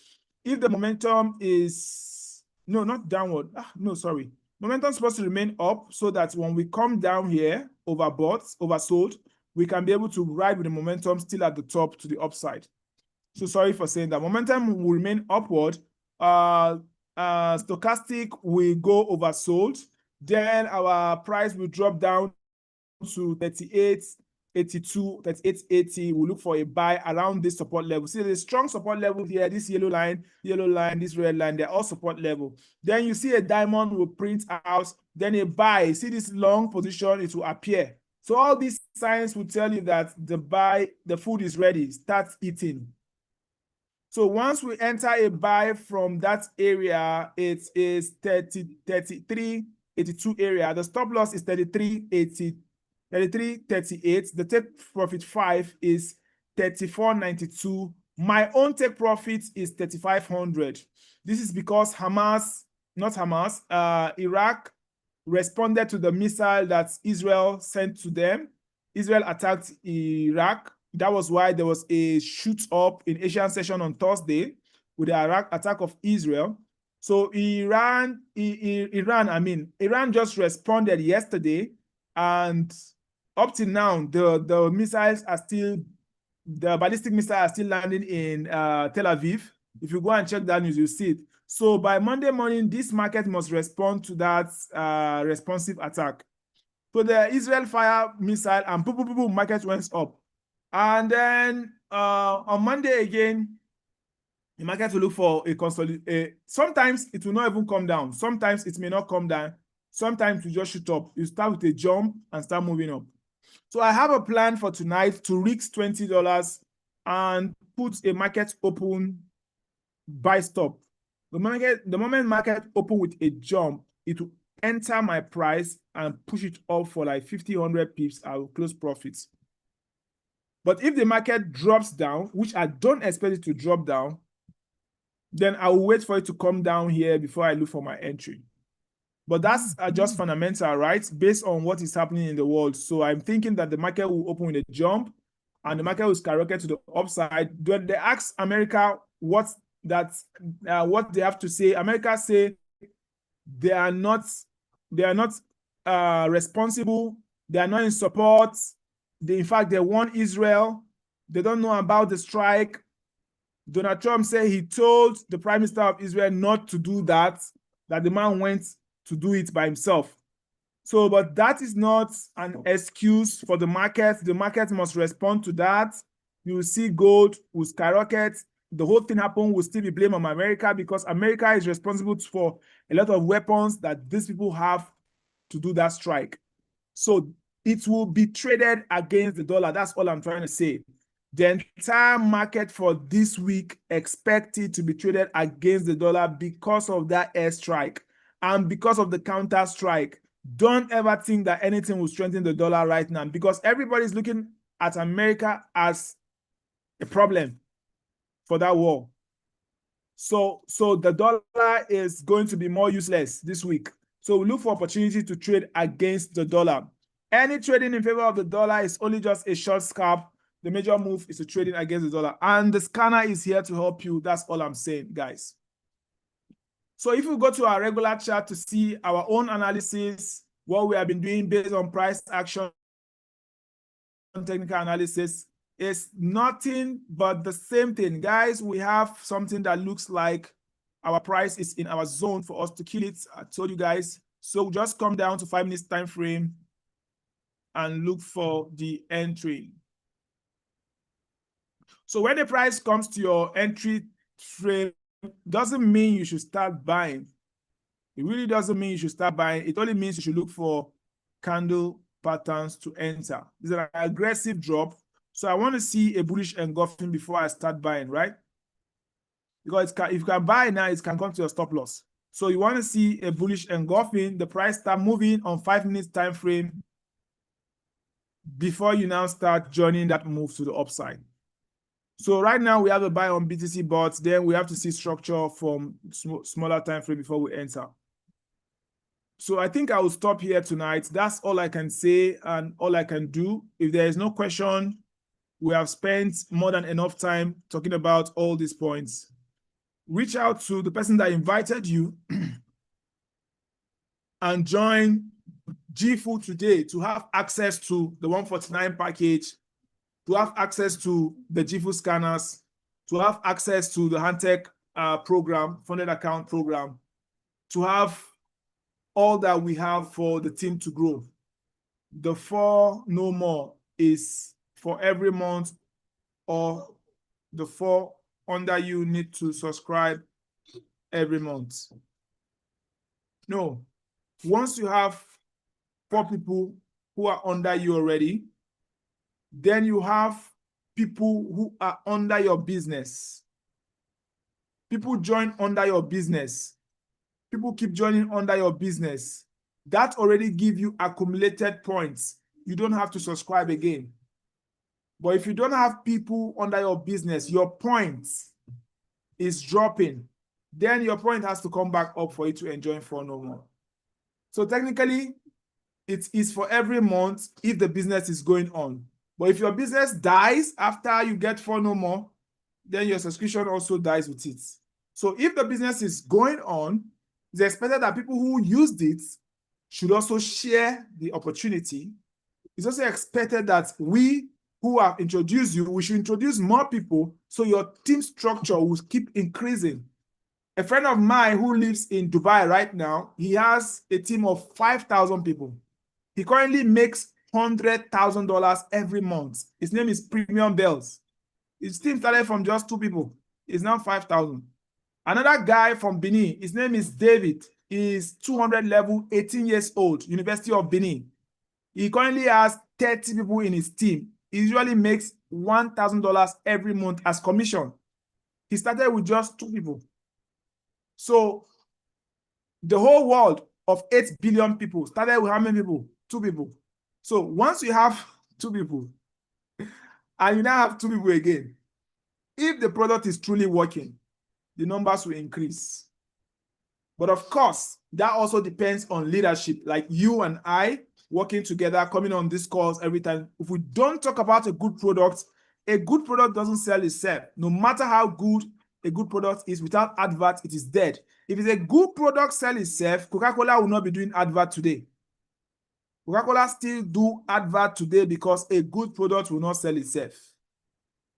If the momentum is not downward, momentum is supposed to remain up so that when we come down here, oversold, we can be able to ride with the momentum still at the top to the upside. So sorry for saying that. Momentum will remain upward. Stochastic will go oversold. Then our price will drop down to 38.82, 38.80. We'll look for a buy around this support level. See, there's a strong support level here. This yellow line, this red line, they're all support level. Then you see a diamond will print out, then a buy. See this long position, it will appear. So all these signs will tell you that the food is ready. Start eating. So once we enter a buy from that area, it is 33.82 area. The stop loss is 33.38. The take profit 5 is 34.92. My own take profit is 3,500. This is because Iraq responded to the missile that Israel sent to them. Israel attacked Iraq. That was why there was a shoot up in Asian session on Thursday with the Iraq attack of Israel. So Iran just responded yesterday, and up till now, the ballistic missiles are still landing in Tel Aviv. If you go and check that news, you see it. So by Monday morning, this market must respond to that responsive attack. So the Israel fire missile and boom, boom, boom, boom, market went up. And then on Monday again, the market will look for a consolidation. Sometimes it will not even come down. Sometimes it may not come down. Sometimes you just shoot up. You start with a jump and start moving up. So I have a plan for tonight to risk $20 and put a market open buy stop. The moment market open with a jump, it will enter my price and push it up for like 50, 100 pips. I will close profits. But if the market drops down, which I don't expect it to drop down, then I will wait for it to come down here before I look for my entry. But that's just fundamental, right? Based on what is happening in the world. So I'm thinking that the market will open with a jump and the market will skyrocket to the upside. When they ask America what they have to say, America say they are not responsible. They are not in support. In fact, they want Israel. They don't know about the strike. Donald Trump said he told the Prime Minister of Israel not to do that the man went to do it by himself. So, but that is not an excuse for the market. The market must respond to that. You will see gold will skyrocket. The whole thing happen will still be blamed on America because America is responsible for a lot of weapons that these people have to do that strike. So it will be traded against the dollar. That's all I'm trying to say. The entire market for this week expected to be traded against the dollar because of that airstrike and because of the counter strike. Don't ever think that anything will strengthen the dollar right now because everybody's looking at America as a problem for that war. So the dollar is going to be more useless this week. So we look for opportunity to trade against the dollar. Any trading in favor of the dollar is only just a short scalp. The major move is to trading against the dollar. And the scanner is here to help you. That's all I'm saying, guys. So if we go to our regular chart to see our own analysis, what we have been doing based on price action, technical analysis, is nothing but the same thing. Guys, we have something that looks like our price is in our zone for us to kill it. I told you guys. So just come down to 5 minutes time frame and look for the entry. So when the price comes to your entry frame, doesn't mean you should start buying. It really doesn't mean you should start buying. It only means you should look for candle patterns to enter. This is an aggressive drop. So I want to see a bullish engulfing before I start buying, right? Because if you can buy now, it can come to your stop loss. So you want to see a bullish engulfing, the price start moving on 5 minutes time frame before you now start joining that move to the upside. So right now we have a buy on BTC, but then we have to see structure from smaller time frame before we enter. So I think I will stop here tonight. That's all I can say and all I can do. If there is no question, we have spent more than enough time talking about all these points. Reach out to the person that invited you and join GFU today to have access to the 149 package, to have access to the GFU scanners, to have access to the Handtech program, funded account program, to have all that we have for the team to grow. The 4 no more is for every month, or the 4 under you need to subscribe every month. No, once you have 4 people who are under you already, then you have people who are under your business. People join under your business. People keep joining under your business. That already give you accumulated points. You don't have to subscribe again. But if you don't have people under your business, your points is dropping. Then your point has to come back up for you to enjoy 4 no more. So technically, it is for every month if the business is going on. But if your business dies after you get 4 no more, then your subscription also dies with it. So if the business is going on, it's expected that people who used it should also share the opportunity. It's also expected that we who have introduced you, we should introduce more people so your team structure will keep increasing. A friend of mine who lives in Dubai right now, he has a team of 5,000 people. He currently makes $100,000 every month. His name is Premium Bells. His team started from just 2 people. It's now 5,000. Another guy from Benin, his name is David. He's 200 level, 18 years old, University of Benin. He currently has 30 people in his team. He usually makes $1,000 every month as commission. He started with just 2 people. So the whole world of 8 billion people started with how many people? 2 people. So once you have 2 people, and you now have 2 people again, if the product is truly working, the numbers will increase. But of course, that also depends on leadership, like you and I working together, coming on these calls every time. If we don't talk about a good product doesn't sell itself. No matter how good a good product is, without advert, it is dead. If it's a good product sell itself, Coca-Cola will not be doing advert today. Coca-Cola still do advert today because a good product will not sell itself.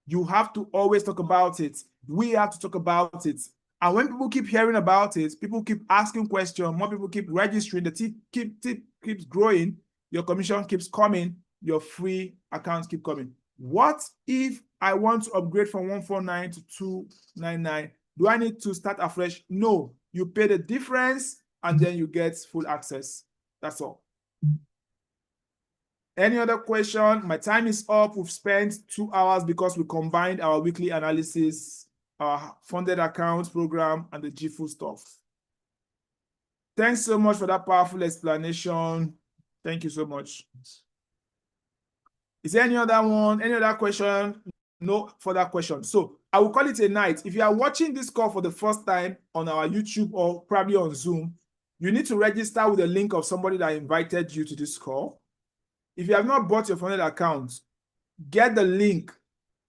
You have to always talk about it. We have to talk about it. And when people keep hearing about it, people keep asking questions, more people keep registering, the team keeps growing, your commission keeps coming, your free accounts keep coming. What if I want to upgrade from 149 to 299? Do I need to start afresh? No, you pay the difference and then you get full access. That's all. Any other question? My time is up. We've spent 2 hours because we combined our weekly analysis, our funded accounts program, and the GFU stuff. Thanks so much for that powerful explanation. Thank you so much. Is there any other one? Any other question? No further questions. So I will call it a night. If you are watching this call for the first time on our YouTube or probably on Zoom, you need to register with a link of somebody that invited you to this call. If you have not bought your funded account, get the link,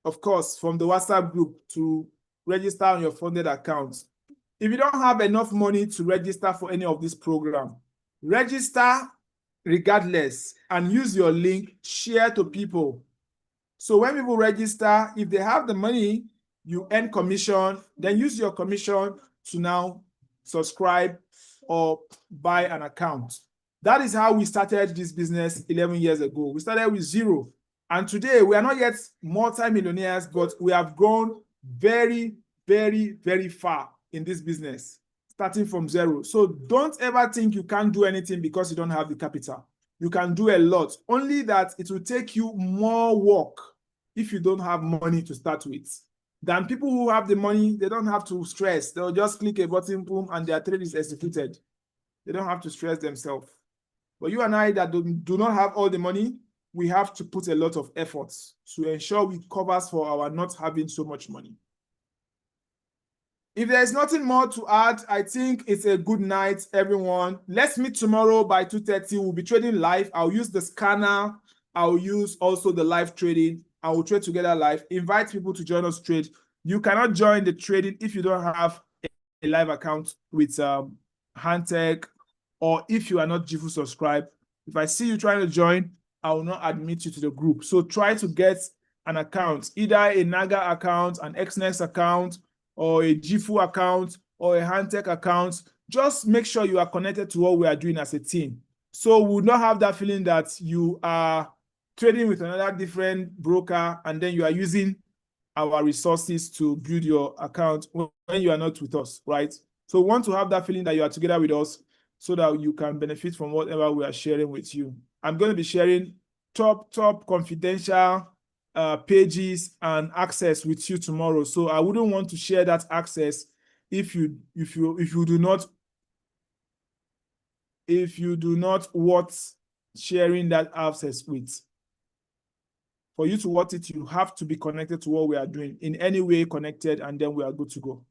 of course, from the WhatsApp group to register on your funded account. If you don't have enough money to register for any of this program, register regardless and use your link, share to people. So when people register, if they have the money, you earn commission, then use your commission to now subscribe or buy an account. That is how we started this business 11 years ago. We started with 0. And today we are not yet multi-millionaires, but we have grown very, very, very far in this business, starting from 0. So don't ever think you can't do anything because you don't have the capital. You can do a lot, only that it will take you more work if you don't have money to start with. Than people who have the money, they don't have to stress. They'll just click a button, boom, and their trade is executed. They don't have to stress themselves. But you and I that do not have all the money, we have to put a lot of efforts to ensure we cover for our not having so much money. If there's nothing more to add, I think it's a good night, everyone. Let's meet tomorrow by 2:30. We'll be trading live. I'll use the scanner. I'll use also the live trading. I will trade together live. Invite people to join us trade. You cannot join the trading if you don't have a live account with Handtech, or if you are not GFU subscribed. If I see you trying to join, I will not admit you to the group. So try to get an account, either a Naga account, an XNext account, or a GFU account, or a Handtech account. Just make sure you are connected to what we are doing as a team. So we will not have that feeling that you are trading with another different broker and then you are using our resources to build your account when you are not with us, right? So we want to have that feeling that you are together with us so that you can benefit from whatever we are sharing with you. I'm going to be sharing top confidential pages and access with you tomorrow. So I wouldn't want to share that access if you do not want sharing that access with. For you to want it, you have to be connected to what we are doing, in any way connected, and then we are good to go.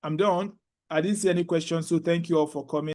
I'm done. I didn't see any questions, so thank you all for coming.